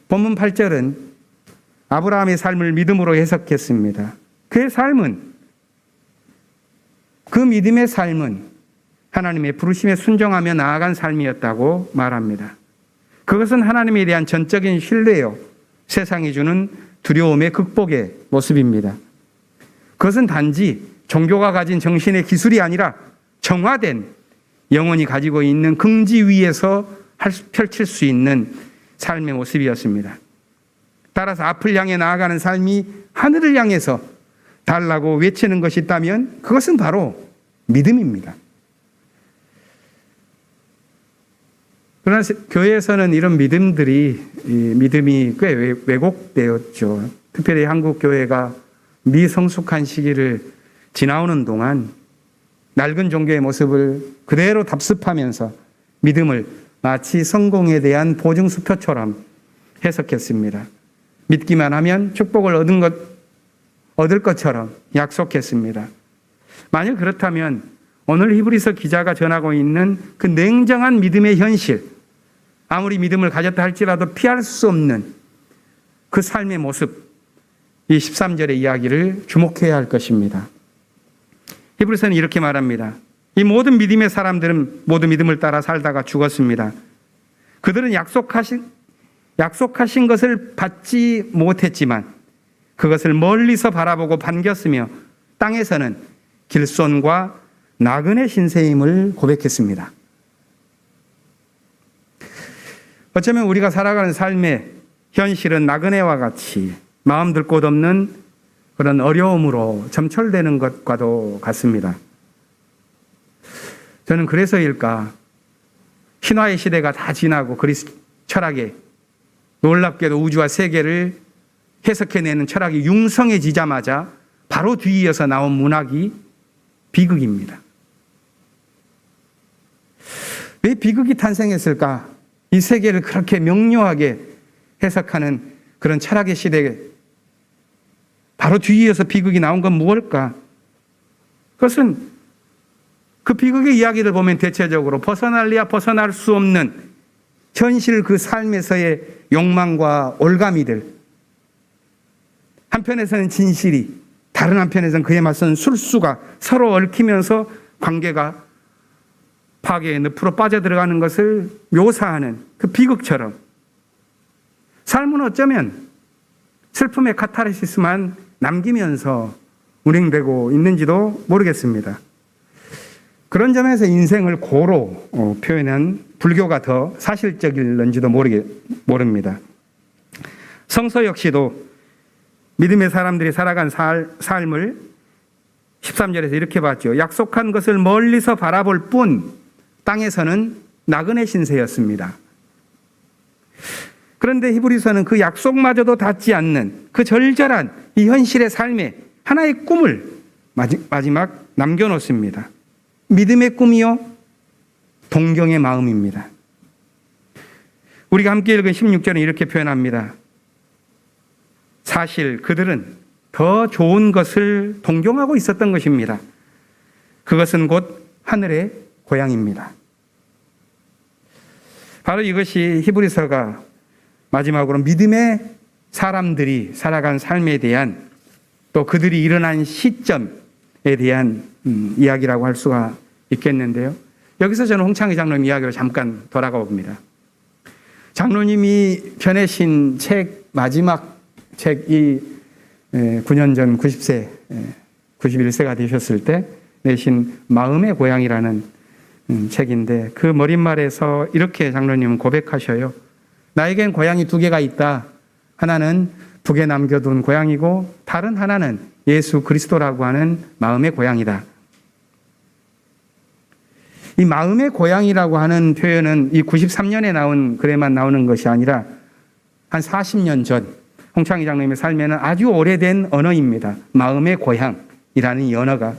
S1: 본문 8절은 아브라함의 삶을 믿음으로 해석했습니다. 그의 삶은, 그 믿음의 삶은 하나님의 부르심에 순종하며 나아간 삶이었다고 말합니다. 그것은 하나님에 대한 전적인 신뢰요, 세상이 주는 두려움의 극복의 모습입니다. 그것은 단지 종교가 가진 정신의 기술이 아니라 정화된 영혼이 가지고 있는 긍지 위에서 펼칠 수 있는 삶의 모습이었습니다. 따라서 앞을 향해 나아가는 삶이 하늘을 향해서 달라고 외치는 것이 있다면 그것은 바로 믿음입니다. 그러나 교회에서는 이런 믿음이 꽤 왜곡되었죠. 특별히 한국 교회가 미성숙한 시기를 지나오는 동안 낡은 종교의 모습을 그대로 답습하면서 믿음을 마치 성공에 대한 보증수표처럼 해석했습니다. 믿기만 하면 축복을 얻을 것처럼 약속했습니다. 만약 그렇다면 오늘 히브리서 기자가 전하고 있는 그 냉정한 믿음의 현실, 아무리 믿음을 가졌다 할지라도 피할 수 없는 그 삶의 모습, 이 13절의 이야기를 주목해야 할 것입니다. 히브리서는 이렇게 말합니다. 이 모든 믿음의 사람들은 모두 믿음을 따라 살다가 죽었습니다. 그들은 약속하신 것을 받지 못했지만 그것을 멀리서 바라보고 반겼으며 땅에서는 길손과 나그네 신세임을 고백했습니다. 어쩌면 우리가 살아가는 삶의 현실은 나그네와 같이 마음 들 곳 없는 그런 어려움으로 점철되는 것과도 같습니다. 저는 그래서일까, 신화의 시대가 다 지나고 그리스 철학에 놀랍게도 우주와 세계를 해석해내는 철학이 융성해지자마자 바로 뒤이어서 나온 문학이 비극입니다. 왜 비극이 탄생했을까? 이 세계를 그렇게 명료하게 해석하는 그런 철학의 시대에 바로 뒤이어서 비극이 나온 건 무엇일까? 그것은 그 비극의 이야기를 보면 대체적으로 벗어날래야 벗어날 수 없는 현실 그 삶에서의 욕망과 올가미들, 한편에서는 진실이, 다른 한편에서는 그에 맞선 술수가 서로 얽히면서 관계가 파괴의 늪으로 빠져들어가는 것을 묘사하는 그 비극처럼 삶은 어쩌면 슬픔의 카타르시스만 남기면서 운행되고 있는지도 모르겠습니다. 그런 점에서 인생을 고로 표현한 불교가 더 사실적일는지도 모릅니다. 성서 역시도 믿음의 사람들이 살아간 삶을 13절에서 이렇게 봤죠. 약속한 것을 멀리서 바라볼 뿐 땅에서는 나그네 신세였습니다. 그런데 히브리서는 그 약속마저도 닿지 않는 그 절절한 이 현실의 삶에 하나의 꿈을 마지막 남겨놓습니다. 믿음의 꿈이요, 동경의 마음입니다. 우리가 함께 읽은 16절은 이렇게 표현합니다. 사실 그들은 더 좋은 것을 동경하고 있었던 것입니다. 그것은 곧 하늘의 고향입니다. 바로 이것이 히브리서가 마지막으로 믿음의 사람들이 살아간 삶에 대한, 또 그들이 일어난 시점에 대한 이야기라고 할 수가 있겠는데요. 여기서 저는 홍창희 장로님 이야기로 잠깐 돌아가 봅니다. 장로님이 펴내신 책, 마지막 책이 9년 전 90세, 91세가 되셨을 때 내신 마음의 고향이라는 책인데, 그 머릿말에서 이렇게 장로님은 고백하셔요. 나에겐 고향이 두 개가 있다. 하나는 북에 남겨둔 고향이고 다른 하나는 예수 그리스도라고 하는 마음의 고향이다. 이 마음의 고향이라고 하는 표현은 이 93년에 나온 글에만 나오는 것이 아니라 한 40년 전 홍창희 장로님의 삶에는 아주 오래된 언어입니다. 마음의 고향이라는 이 언어가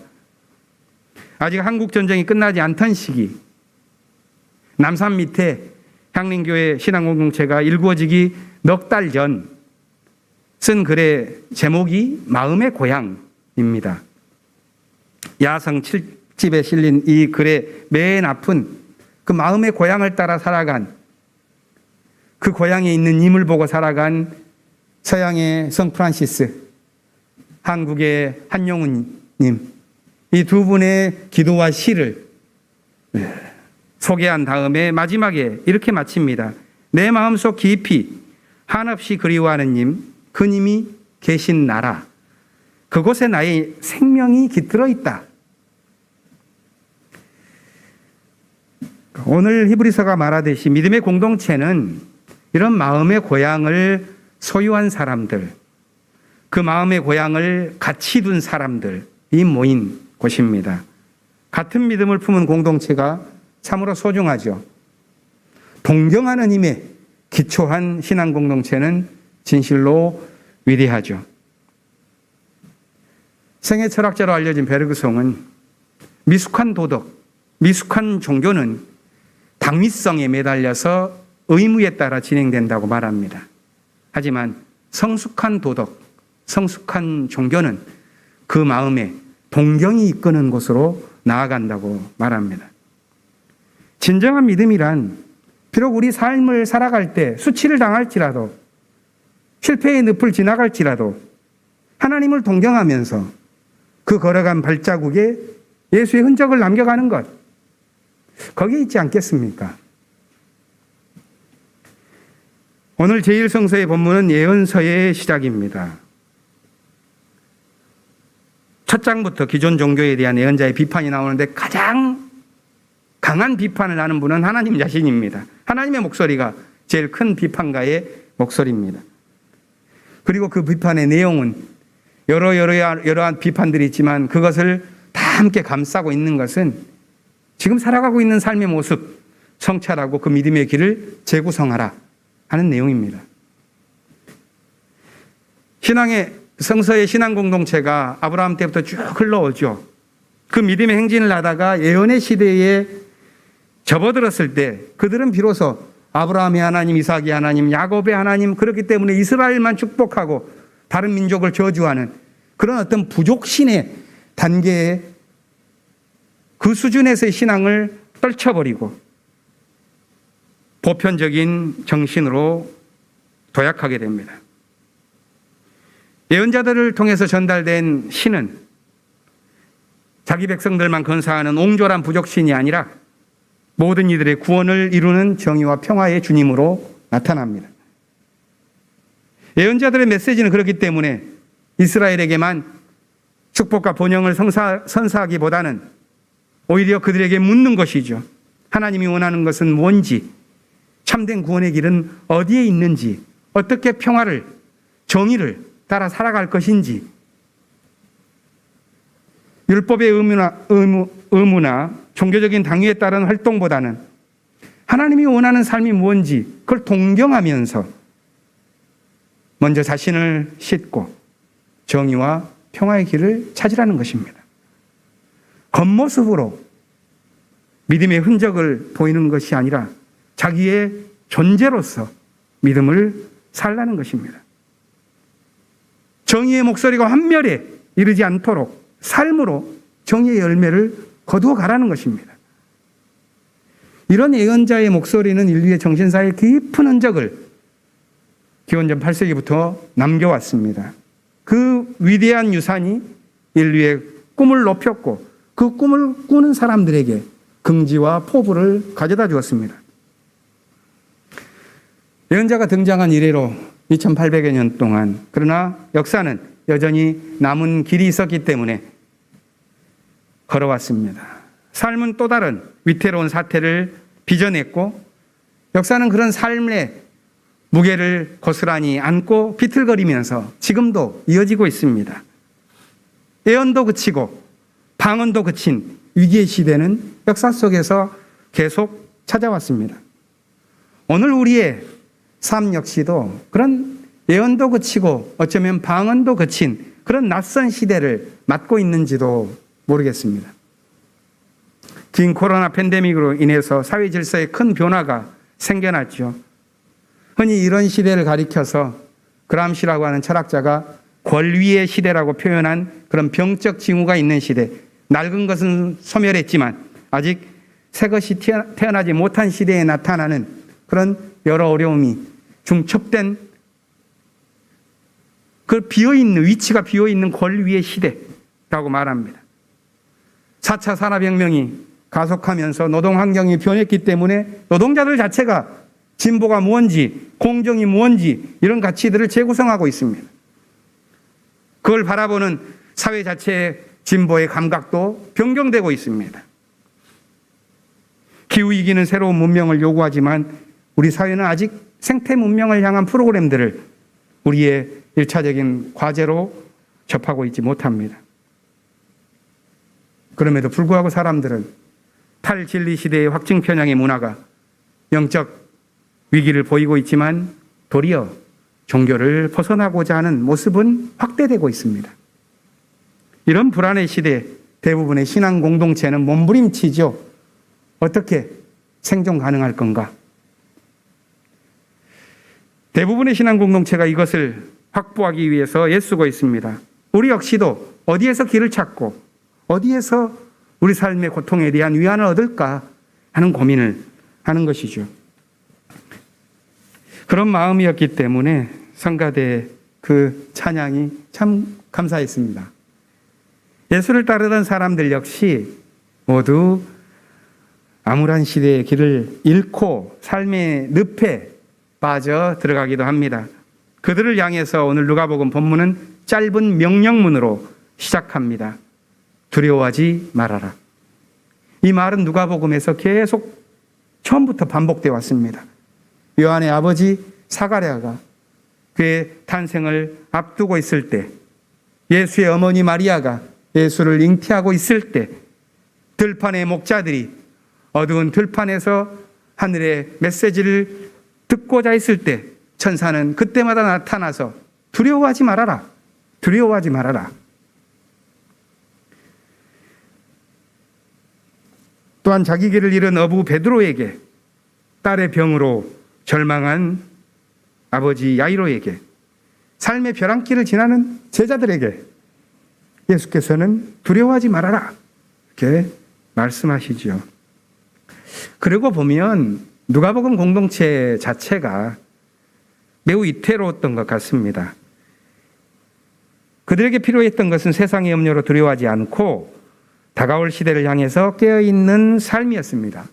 S1: 아직 한국 전쟁이 끝나지 않던 시기, 남산 밑에 향림교회 신앙공동체가 일구어지기 넉 달 전 쓴 글의 제목이 마음의 고향입니다. 야성 7집에 실린 이 글의 맨 앞은 그 마음의 고향을 따라 살아간, 그 고향에 있는 임을 보고 살아간 서양의 성 프란시스, 한국의 한용운님, 이 두 분의 기도와 시를 소개한 다음에 마지막에 이렇게 마칩니다. 내 마음속 깊이 한없이 그리워하는 님, 그 님이 계신 나라, 그곳에 나의 생명이 깃들어 있다. 오늘 히브리서가 말하듯이 믿음의 공동체는 이런 마음의 고향을 소유한 사람들, 그 마음의 고향을 같이 둔 사람들이 모인 곳입니다. 같은 믿음을 품은 공동체가 참으로 소중하죠. 동경하는 힘에 기초한 신앙 공동체는 진실로 위대하죠. 생애 철학자로 알려진 베르그송은 미숙한 도덕, 미숙한 종교는 당위성에 매달려서 의무에 따라 진행된다고 말합니다. 하지만 성숙한 도덕, 성숙한 종교는 그 마음에 동경이 이끄는 곳으로 나아간다고 말합니다. 진정한 믿음이란 비록 우리 삶을 살아갈 때 수치를 당할지라도 실패의 늪을 지나갈지라도 하나님을 동경하면서 그 걸어간 발자국에 예수의 흔적을 남겨가는 것, 거기에 있지 않겠습니까? 오늘 제1성서의 본문은 예언서의 시작입니다. 첫 장부터 기존 종교에 대한 예언자의 비판이 나오는데 가장 강한 비판을 하는 분은 하나님 자신입니다. 하나님의 목소리가 제일 큰 비판가의 목소리입니다. 그리고 그 비판의 내용은 여러한 비판들이 있지만 그것을 다 함께 감싸고 있는 것은 지금 살아가고 있는 삶의 모습, 성찰하고 그 믿음의 길을 재구성하라 하는 내용입니다. 성서의 신앙 공동체가 아브라함 때부터 쭉 흘러오죠. 그 믿음의 행진을 하다가 예언의 시대에 접어들었을 때 그들은 비로소 아브라함의 하나님, 이삭의 하나님, 야곱의 하나님, 그렇기 때문에 이스라엘만 축복하고 다른 민족을 저주하는 그런 어떤 부족신의 단계에 그 수준에서의 신앙을 떨쳐버리고 보편적인 정신으로 도약하게 됩니다. 예언자들을 통해서 전달된 신은 자기 백성들만 건사하는 옹졸한 부족신이 아니라 모든 이들의 구원을 이루는 정의와 평화의 주님으로 나타납니다. 예언자들의 메시지는 그렇기 때문에 이스라엘에게만 축복과 번영을 선사하기보다는 오히려 그들에게 묻는 것이죠. 하나님이 원하는 것은 뭔지, 참된 구원의 길은 어디에 있는지, 어떻게 평화를, 정의를 따라 살아갈 것인지, 율법의 의무나 종교적인 당위에 따른 활동보다는 하나님이 원하는 삶이 뭔지 그걸 동경하면서 먼저 자신을 싣고 정의와 평화의 길을 찾으라는 것입니다. 겉모습으로 믿음의 흔적을 보이는 것이 아니라 자기의 존재로서 믿음을 살라는 것입니다. 정의의 목소리가 환멸에 이르지 않도록 삶으로 정의의 열매를 거두어 가라는 것입니다. 이런 예언자의 목소리는 인류의 정신사의 깊은 흔적을 기원전 8세기부터 남겨왔습니다. 그 위대한 유산이 인류의 꿈을 높였고 그 꿈을 꾸는 사람들에게 긍지와 포부를 가져다 주었습니다. 예언자가 등장한 이래로 2800여 년 동안, 그러나 역사는 여전히 남은 길이 있었기 때문에 걸어왔습니다. 삶은 또 다른 위태로운 사태를 빚어냈고 역사는 그런 삶의 무게를 고스란히 안고 비틀거리면서 지금도 이어지고 있습니다. 예언도 그치고 방언도 그친 위기의 시대는 역사 속에서 계속 찾아왔습니다. 오늘 우리의 삶 역시도 그런 예언도 그치고 어쩌면 방언도 그친 그런 낯선 시대를 맞고 있는지도 모르겠습니다. 긴 코로나 팬데믹으로 인해서 사회 질서에 큰 변화가 생겨났죠. 흔히 이런 시대를 가리켜서 그람시라고 하는 철학자가 권위의 시대라고 표현한 그런 병적 징후가 있는 시대, 낡은 것은 소멸했지만 아직 새 것이 태어나지 못한 시대에 나타나는 그런 여러 어려움이 중첩된 그 비어있는, 위치가 비어있는 권위의 시대라고 말합니다. 4차 산업혁명이 가속하면서 노동환경이 변했기 때문에 노동자들 자체가 진보가 뭔지, 공정이 뭔지 이런 가치들을 재구성하고 있습니다. 그걸 바라보는 사회 자체의 진보의 감각도 변경되고 있습니다. 기후위기는 새로운 문명을 요구하지만 우리 사회는 아직 생태 문명을 향한 프로그램들을 우리의 1차적인 과제로 접하고 있지 못합니다. 그럼에도 불구하고 사람들은 탈진리 시대의 확증 편향의 문화가 영적 위기를 보이고 있지만 도리어 종교를 벗어나고자 하는 모습은 확대되고 있습니다. 이런 불안의 시대에 대부분의 신앙 공동체는 몸부림치죠. 어떻게 생존 가능할 건가? 대부분의 신앙 공동체가 이것을 확보하기 위해서 애쓰고 있습니다. 우리 역시도 어디에서 길을 찾고 어디에서 우리 삶의 고통에 대한 위안을 얻을까 하는 고민을 하는 것이죠. 그런 마음이었기 때문에 성가대 그 찬양이 참 감사했습니다. 예수를 따르던 사람들 역시 모두 암울한 시대의 길을 잃고 삶의 늪에 빠져 들어가기도 합니다. 그들을 향해서 오늘 누가복음 본문은 짧은 명령문으로 시작합니다. 두려워하지 말아라. 이 말은 누가복음에서 계속 처음부터 반복되어 왔습니다. 요한의 아버지 사가랴가 그의 탄생을 앞두고 있을 때, 예수의 어머니 마리아가 예수를 잉태하고 있을 때, 들판의 목자들이 어두운 들판에서 하늘의 메시지를 듣고자 했을 때 천사는 그때마다 나타나서 두려워하지 말아라. 두려워하지 말아라. 또한 자기 길을 잃은 어부 베드로에게, 딸의 병으로 절망한 아버지 야이로에게, 삶의 벼랑길을 지나는 제자들에게 예수께서는 두려워하지 말아라 이렇게 말씀하시죠. 그러고 보면 누가복음 공동체 자체가 매우 이태로웠던 것 같습니다. 그들에게 필요했던 것은 세상의 염려로 두려워하지 않고 다가올 시대를 향해서 깨어있는 삶이었습니다.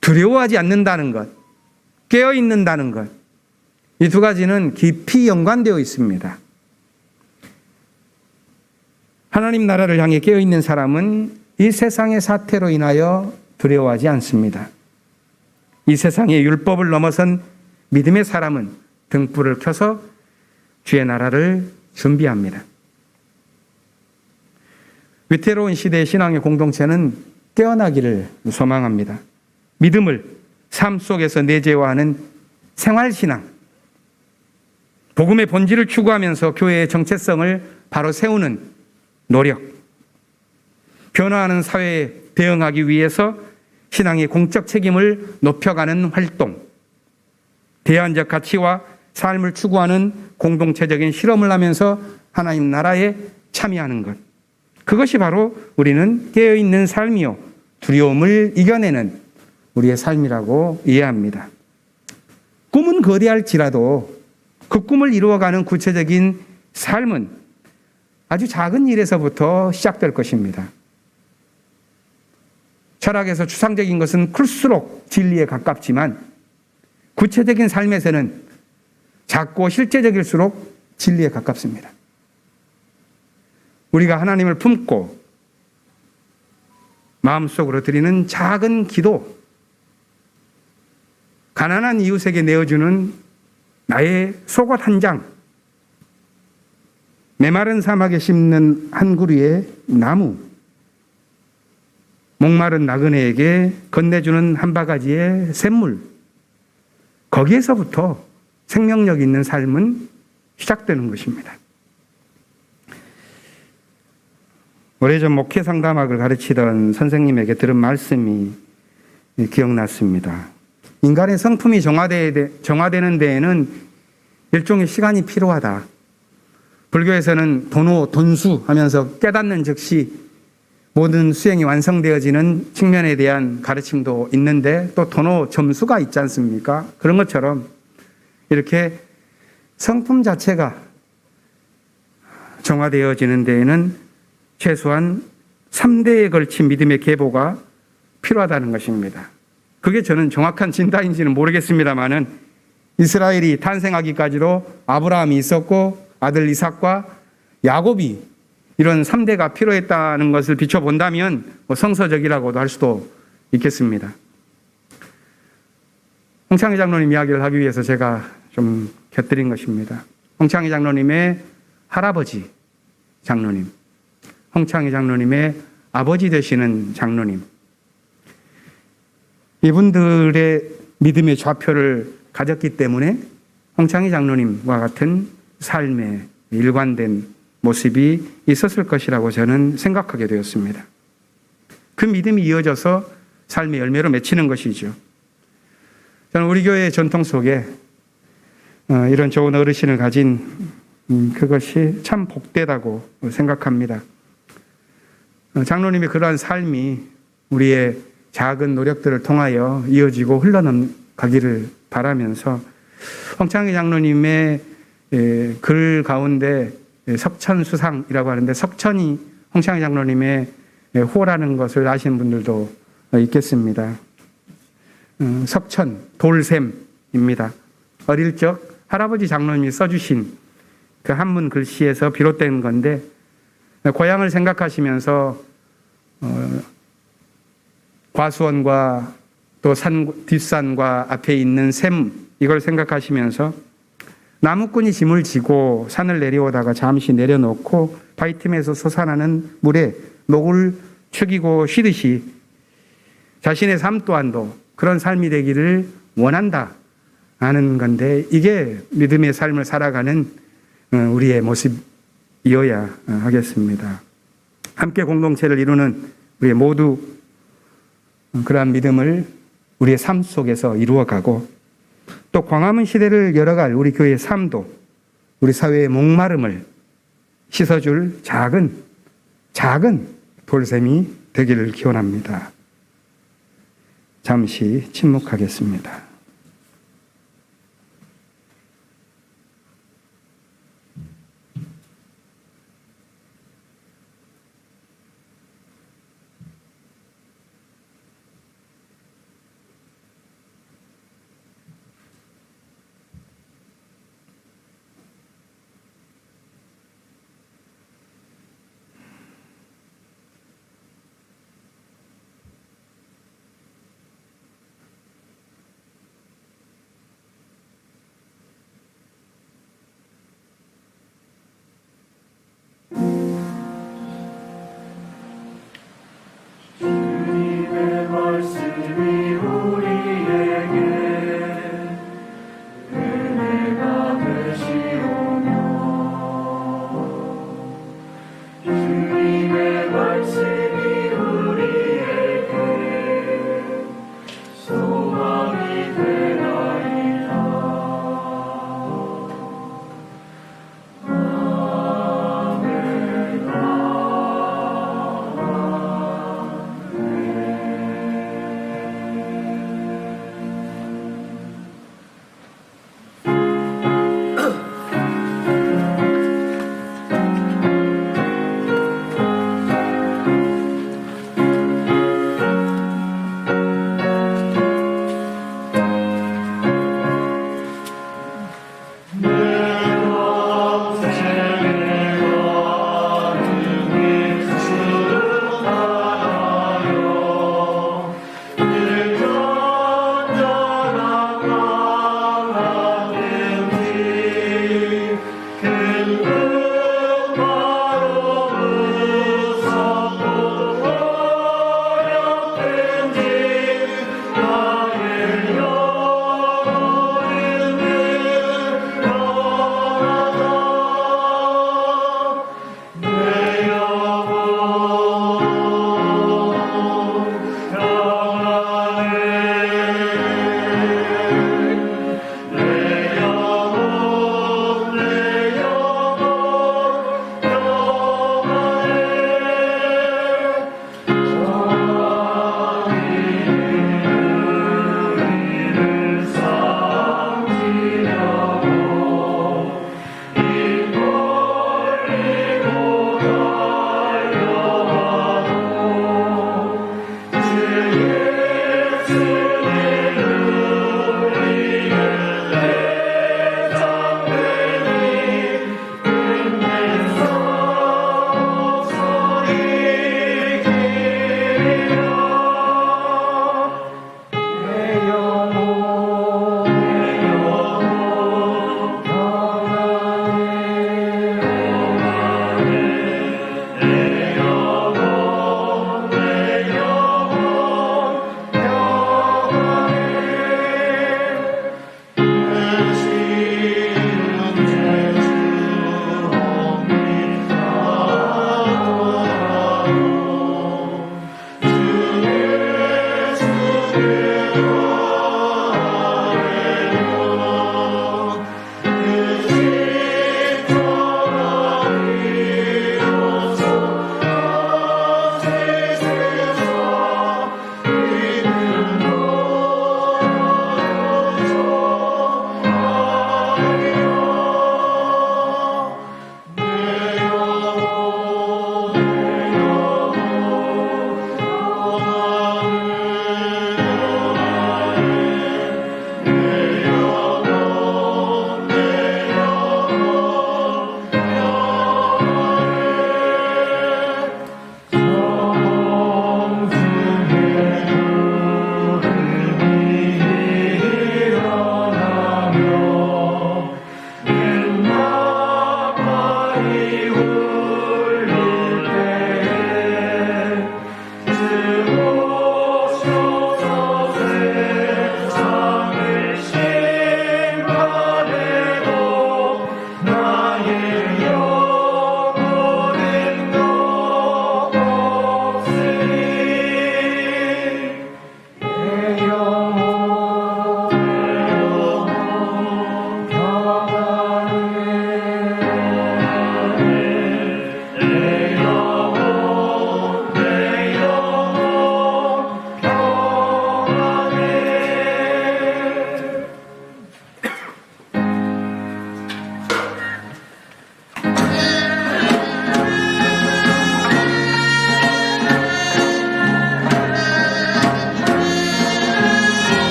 S1: 두려워하지 않는다는 것, 깨어있는다는 것, 이 두 가지는 깊이 연관되어 있습니다. 하나님 나라를 향해 깨어있는 사람은 이 세상의 사태로 인하여 두려워하지 않습니다. 이 세상의 율법을 넘어선 믿음의 사람은 등불을 켜서 주의 나라를 준비합니다. 위태로운 시대의 신앙의 공동체는 깨어나기를 소망합니다. 믿음을 삶 속에서 내재화하는 생활신앙, 복음의 본질을 추구하면서 교회의 정체성을 바로 세우는 노력, 변화하는 사회에 대응하기 위해서 신앙의 공적 책임을 높여가는 활동, 대안적 가치와 삶을 추구하는 공동체적인 실험을 하면서 하나님 나라에 참여하는 것, 그것이 바로 우리는 깨어있는 삶이요 두려움을 이겨내는 우리의 삶이라고 이해합니다. 꿈은 거대할지라도 그 꿈을 이루어가는 구체적인 삶은 아주 작은 일에서부터 시작될 것입니다. 철학에서 추상적인 것은 클수록 진리에 가깝지만 구체적인 삶에서는 작고 실제적일수록 진리에 가깝습니다. 우리가 하나님을 품고 마음속으로 드리는 작은 기도, 가난한 이웃에게 내어주는 나의 속옷 한 장, 메마른 사막에 심는 한 그루의 나무, 목마른 나그네에게 건네주는 한 바가지의 샘물, 거기에서부터 생명력 있는 삶은 시작되는 것입니다. 오래전 목회 상담학을 가르치던 선생님에게 들은 말씀이 기억났습니다. 인간의 성품이 정화되는 데에는 일종의 시간이 필요하다. 불교에서는 도노, 돈수 하면서 깨닫는 즉시 모든 수행이 완성되어지는 측면에 대한 가르침도 있는데 또 도노 점수가 있지 않습니까? 그런 것처럼 이렇게 성품 자체가 정화되어지는 데에는 최소한 3대에 걸친 믿음의 계보가 필요하다는 것입니다. 그게 저는 정확한 진단인지는 모르겠습니다만은 이스라엘이 탄생하기까지도 아브라함이 있었고 아들 이삭과 야곱이 이런 3대가 필요했다는 것을 비춰본다면 성서적이라고도 할 수도 있겠습니다. 홍창희 장로님 이야기를 하기 위해서 제가 좀 곁들인 것입니다. 홍창희 장로님의 할아버지 장로님, 홍창희 장로님의 아버지 되시는 장로님, 이분들의 믿음의 좌표를 가졌기 때문에 홍창희 장로님과 같은 삶에 일관된 모습이 있었을 것이라고 저는 생각하게 되었습니다. 그 믿음이 이어져서 삶의 열매로 맺히는 것이죠. 저는 우리 교회의 전통 속에 이런 좋은 어르신을 가진 그것이 참 복되다고 생각합니다. 장로님의 그러한 삶이 우리의 작은 노력들을 통하여 이어지고 흘러넘 가기를 바라면서 홍창기 장로님의 글 가운데 석천수상이라고 하는데 석천이 홍창기 장로님의 호라는 것을 아시는 분들도 있겠습니다. 석천, 돌샘입니다. 어릴 적 할아버지 장로님이 써주신 그 한문 글씨에서 비롯된 건데 고향을 생각하시면서 과수원과 또 뒷산과 앞에 있는 샘 이걸 생각하시면서 나무꾼이 짐을 지고 산을 내려오다가 잠시 내려놓고 바위 틈에서 솟아나는 물에 목을 축이고 쉬듯이 자신의 삶 또한도 그런 삶이 되기를 원한다 하는 건데 이게 믿음의 삶을 살아가는 우리의 모습이어야 하겠습니다. 함께 공동체를 이루는 우리 모두 그러한 믿음을 우리의 삶 속에서 이루어가고 또 광화문 시대를 열어갈 우리 교회의 삶도 우리 사회의 목마름을 씻어줄 작은 돌샘이 되기를 기원합니다. 잠시 침묵하겠습니다.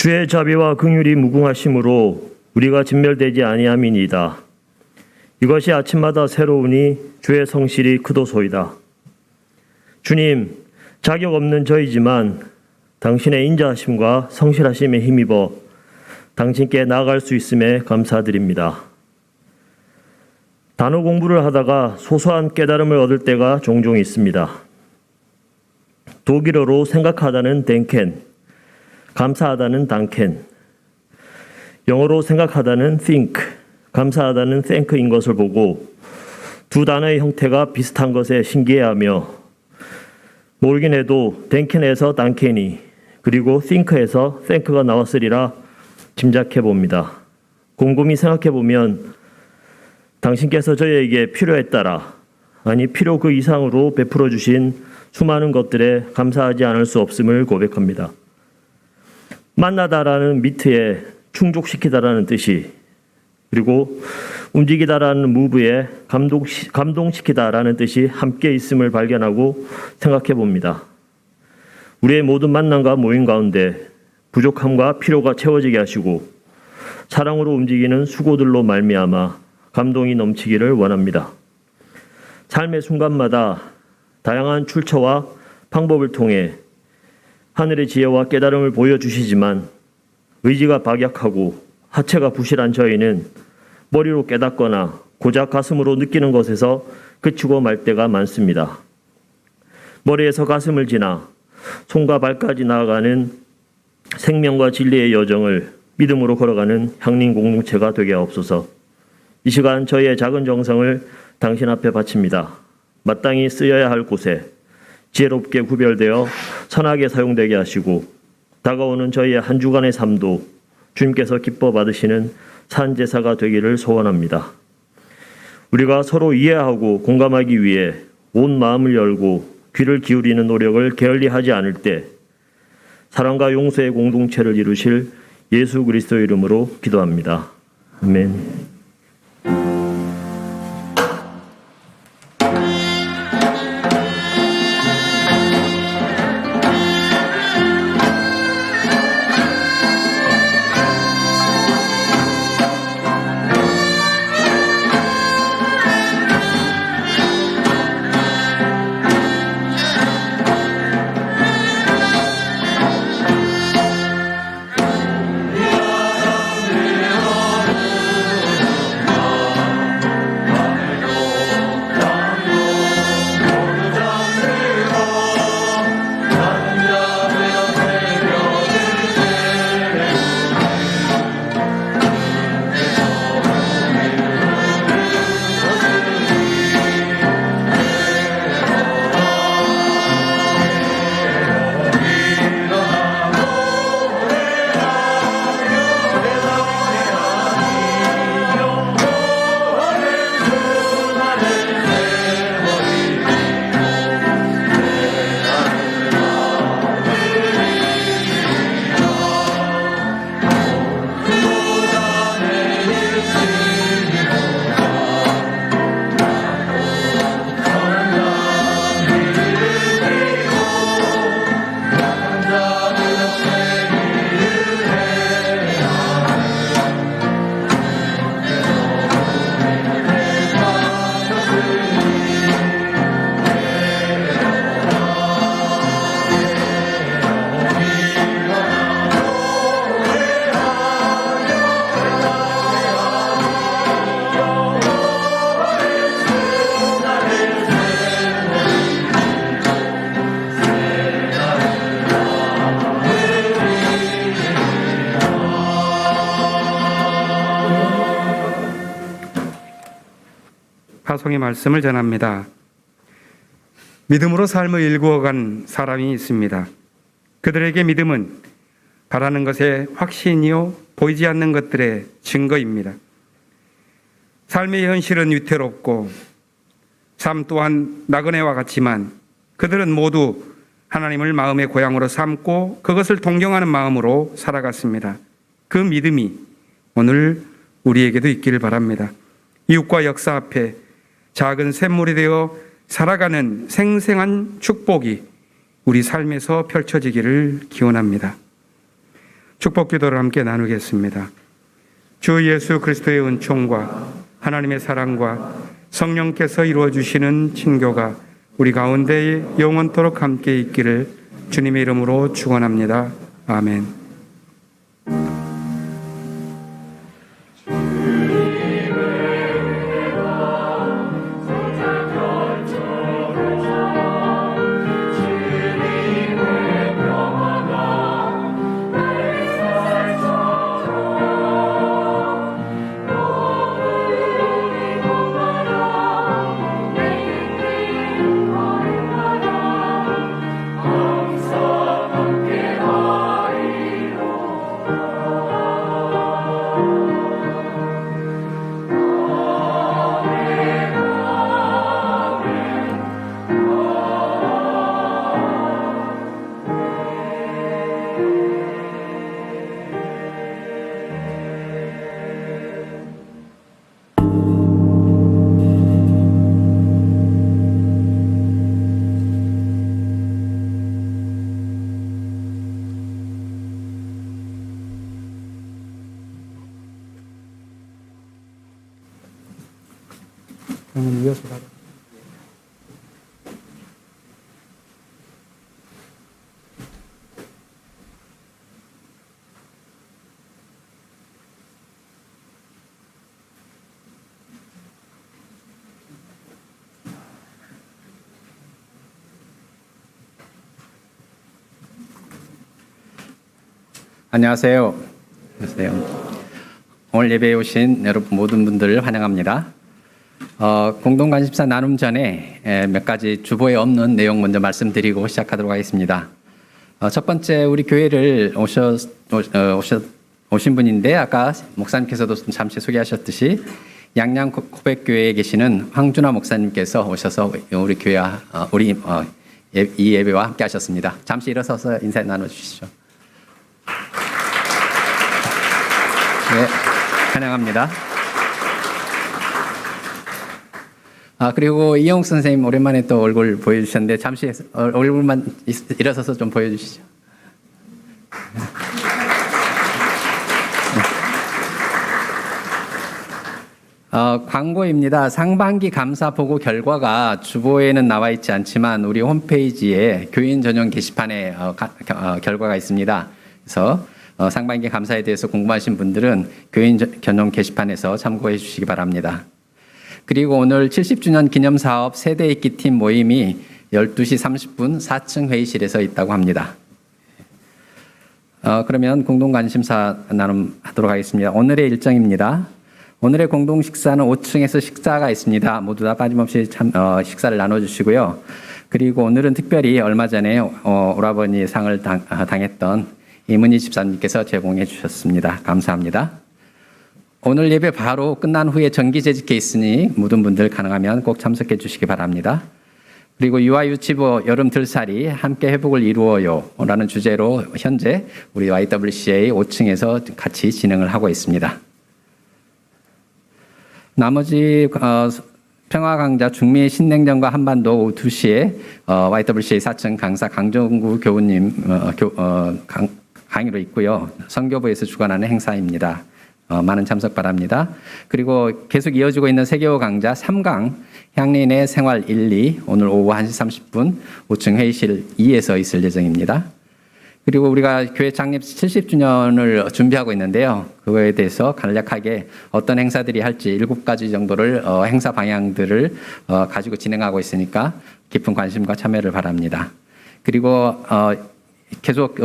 S6: 주의 자비와 긍휼이 무궁하심으로 우리가 진멸되지 아니함이니이다. 이것이 아침마다 새로우니 주의 성실이 크도소이다. 주님, 자격 없는 저이지만 당신의 인자하심과 성실하심에 힘입어 당신께 나아갈 수 있음에 감사드립니다. 단어 공부를 하다가 소소한 깨달음을 얻을 때가 종종 있습니다. 독일어로 생각하다는 denken, 감사하다는 danken, 영어로 생각하다는 think, 감사하다는 thank인 것을 보고 두 단어의 형태가 비슷한 것에 신기해하며 모르긴 해도 denken에서 danken이 그리고 think에서 thank가 나왔으리라 짐작해 봅니다. 곰곰이 생각해 보면 당신께서 저희에게 필요에 따라 아니 필요 그 이상으로 베풀어 주신 수많은 것들에 감사하지 않을 수 없음을 고백합니다. 만나다라는 미트에 충족시키다라는 뜻이 그리고 움직이다라는 무브에 감동시키다라는 뜻이 함께 있음을 발견하고 생각해 봅니다. 우리의 모든 만남과 모임 가운데 부족함과 필요가 채워지게 하시고 사랑으로 움직이는 수고들로 말미암아 감동이 넘치기를 원합니다. 삶의 순간마다 다양한 출처와 방법을 통해 하늘의 지혜와 깨달음을 보여주시지만 의지가 박약하고 하체가 부실한 저희는 머리로 깨닫거나 고작 가슴으로 느끼는 것에서 그치고 말 때가 많습니다. 머리에서 가슴을 지나 손과 발까지 나아가는 생명과 진리의 여정을 믿음으로 걸어가는 향림 공동체가 되게 하옵소서. 이 시간 저희의 작은 정성을 당신 앞에 바칩니다. 마땅히 쓰여야 할 곳에 지혜롭게 구별되어 선하게 사용되게 하시고 다가오는 저희의 한 주간의 삶도 주님께서 기뻐 받으시는 산 제사가 되기를 소원합니다. 우리가 서로 이해하고 공감하기 위해 온 마음을 열고 귀를 기울이는 노력을 게을리하지 않을 때 사랑과 용서의 공동체를 이루실 예수 그리스도의 이름으로 기도합니다. 아멘.
S1: 파송의 말씀을 전합니다. 믿음으로 삶을 일구어간 사람이 있습니다. 그들에게 믿음은 바라는 것의 확신이요 보이지 않는 것들의 증거입니다. 삶의 현실은 위태롭고 삶 또한 나그네와 같지만 그들은 모두 하나님을 마음의 고향으로 삼고 그것을 동경하는 마음으로 살아갔습니다. 그 믿음이 오늘 우리에게도 있기를 바랍니다. 이웃과 역사 앞에 작은 샘물이 되어 살아가는 생생한 축복이 우리 삶에서 펼쳐지기를 기원합니다. 축복 기도를 함께 나누겠습니다. 주 예수 그리스도의 은총과 하나님의 사랑과 성령께서 이루어 주시는 친교가 우리 가운데 영원토록 함께 있기를 주님의 이름으로 축원합니다. 아멘. 그러면 이어서 가자.
S2: 안녕하세요. 오늘 예배에 오신 여러분 모든 분들을 환영합니다. 공동관심사 나눔 전에 몇 가지 주보에 없는 내용 먼저 말씀드리고 시작하도록 하겠습니다. 첫 번째 우리 교회를 오신 분인데 아까 목사님께서도 잠시 소개하셨듯이 양양 고백교회에 계시는 황준하 목사님께서 오셔서 우리 교회와 이 예배와 함께 하셨습니다. 잠시 일어서서 인사 나눠주시죠. 네, 환영합니다. 그리고 이영욱 선생님 오랜만에 또 얼굴 보여주셨는데 잠시 얼굴만 일어서서 좀 보여주시죠. 광고입니다. 상반기 감사 보고 결과가 주보에는 나와 있지 않지만 우리 홈페이지에 교인 전용 게시판에 결과가 있습니다. 그래서 상반기 감사에 대해서 궁금하신 분들은 교인 전용 게시판에서 참고해 주시기 바랍니다. 그리고 오늘 70주년 기념사업 세대 있기 팀 모임이 12시 30분 4층 회의실에서 있다고 합니다. 그러면 공동관심사 나눔하도록 하겠습니다. 오늘의 일정입니다. 오늘의 공동식사는 5층에서 식사가 있습니다. 모두 다 빠짐없이 식사를 나눠주시고요. 그리고 오늘은 특별히 얼마 전에 오라버니 상을 당했던 이문희 집사님께서 제공해 주셨습니다. 감사합니다. 오늘 예배 바로 끝난 후에 정기 재직회 있으니 모든 분들 가능하면 꼭 참석해 주시기 바랍니다. 그리고 유아유치부 여름 들살이 함께 회복을 이루어요 라는 주제로 현재 우리 YWCA 5층에서 같이 진행을 하고 있습니다. 나머지 평화 강좌 중미 신냉전과 한반도 오후 2시에 YWCA 4층 강사 강정구 교우님 강의로 있고요. 선교부에서 주관하는 행사입니다. 많은 참석 바랍니다. 그리고 계속 이어지고 있는 세계호 강좌 3강 향린의 생활 1, 2 오늘 오후 1시 30분 5층 회의실 2에서 있을 예정입니다. 그리고 우리가 교회 창립 70주년을 준비하고 있는데요. 그거에 대해서 간략하게 어떤 행사들이 할지 7가지 정도를 행사 방향들을 가지고 진행하고 있으니까 깊은 관심과 참여를 바랍니다. 그리고 계속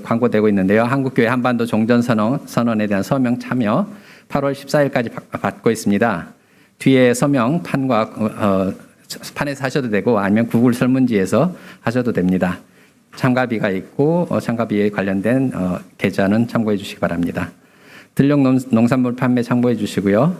S2: 광고되고 있는데요. 한국교회 한반도 종전선언에 대한 서명 참여 8월 14일까지 받고 있습니다. 뒤에 서명 판에서 하셔도 되고 아니면 구글 설문지에서 하셔도 됩니다. 참가비가 있고 참가비에 관련된 계좌는 참고해 주시기 바랍니다. 들녘 농산물 판매 참고해 주시고요.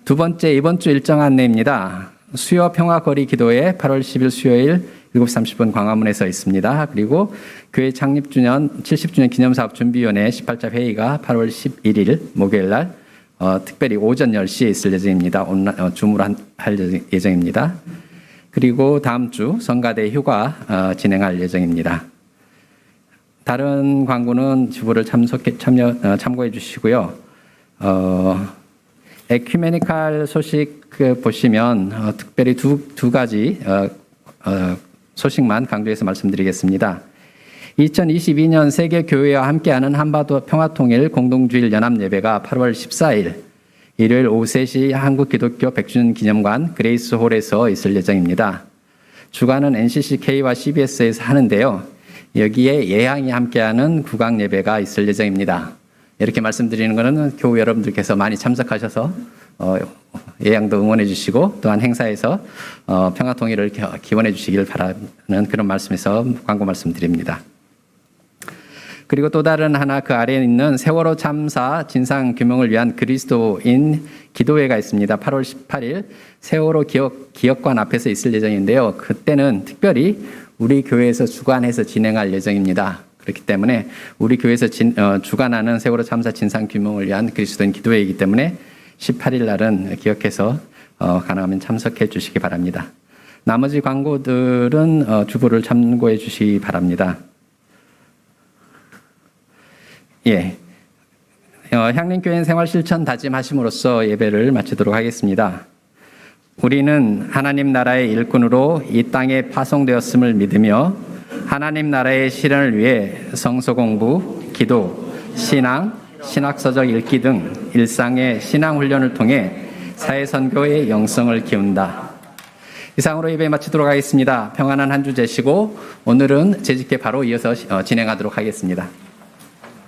S2: 두 번째 이번 주 일정 안내입니다. 수요 평화 거리 기도회 8월 10일 수요일 7시 30분 광화문에서 있습니다. 그리고 교회 창립주년 70주년 기념사업 준비위원회 18차 회의가 8월 11일 목요일 날 특별히 오전 10시에 있을 예정입니다. 줌으로 할 예정입니다. 그리고 다음 주 성가대 휴가 진행할 예정입니다. 다른 광고는 주보를 참고해 주시고요. 에큐메니칼 소식 보시면 특별히 두 가지 소식만 강조해서 말씀드리겠습니다. 2022년 세계 교회와 함께하는 한반도 평화통일 공동주일 연합 예배가 8월 14일 일요일 오후 3시 한국 기독교 100주년 기념관 그레이스 홀에서 있을 예정입니다. 주관은 NCCK와 CBS에서 하는데요. 여기에 예향이 함께하는 국악 예배가 있을 예정입니다. 이렇게 말씀드리는 것은 교우 여러분들께서 많이 참석하셔서 예양도 응원해 주시고 또한 행사에서 평화통일을 기원해 주시길 바라는 그런 말씀에서 광고 말씀드립니다. 그리고 또 다른 하나 그 아래에 있는 세월호 참사 진상 규명을 위한 그리스도인 기도회가 있습니다. 8월 18일 세월호 기억관 앞에서 있을 예정인데요. 그때는 특별히 우리 교회에서 주관해서 진행할 예정입니다. 그렇기 때문에 우리 교회에서 주관하는 세월호 참사 진상 규명을 위한 그리스도인 기도회이기 때문에 18일 날은 기억해서 가능하면 참석해 주시기 바랍니다. 나머지 광고들은 주보를 참고해 주시기 바랍니다. 예, 향림교회 생활실천 다짐하심으로써 예배를 마치도록 하겠습니다. 우리는 하나님 나라의 일꾼으로 이 땅에 파송되었음을 믿으며 하나님 나라의 실현을 위해 성서 공부, 기도, 신앙, 신학서적 읽기 등 일상의 신앙 훈련을 통해 사회 선교의 영성을 키운다. 이상으로 예배 마치도록 하겠습니다. 평안한 한 주 되시고 오늘은 재직회 바로 이어서 진행하도록 하겠습니다.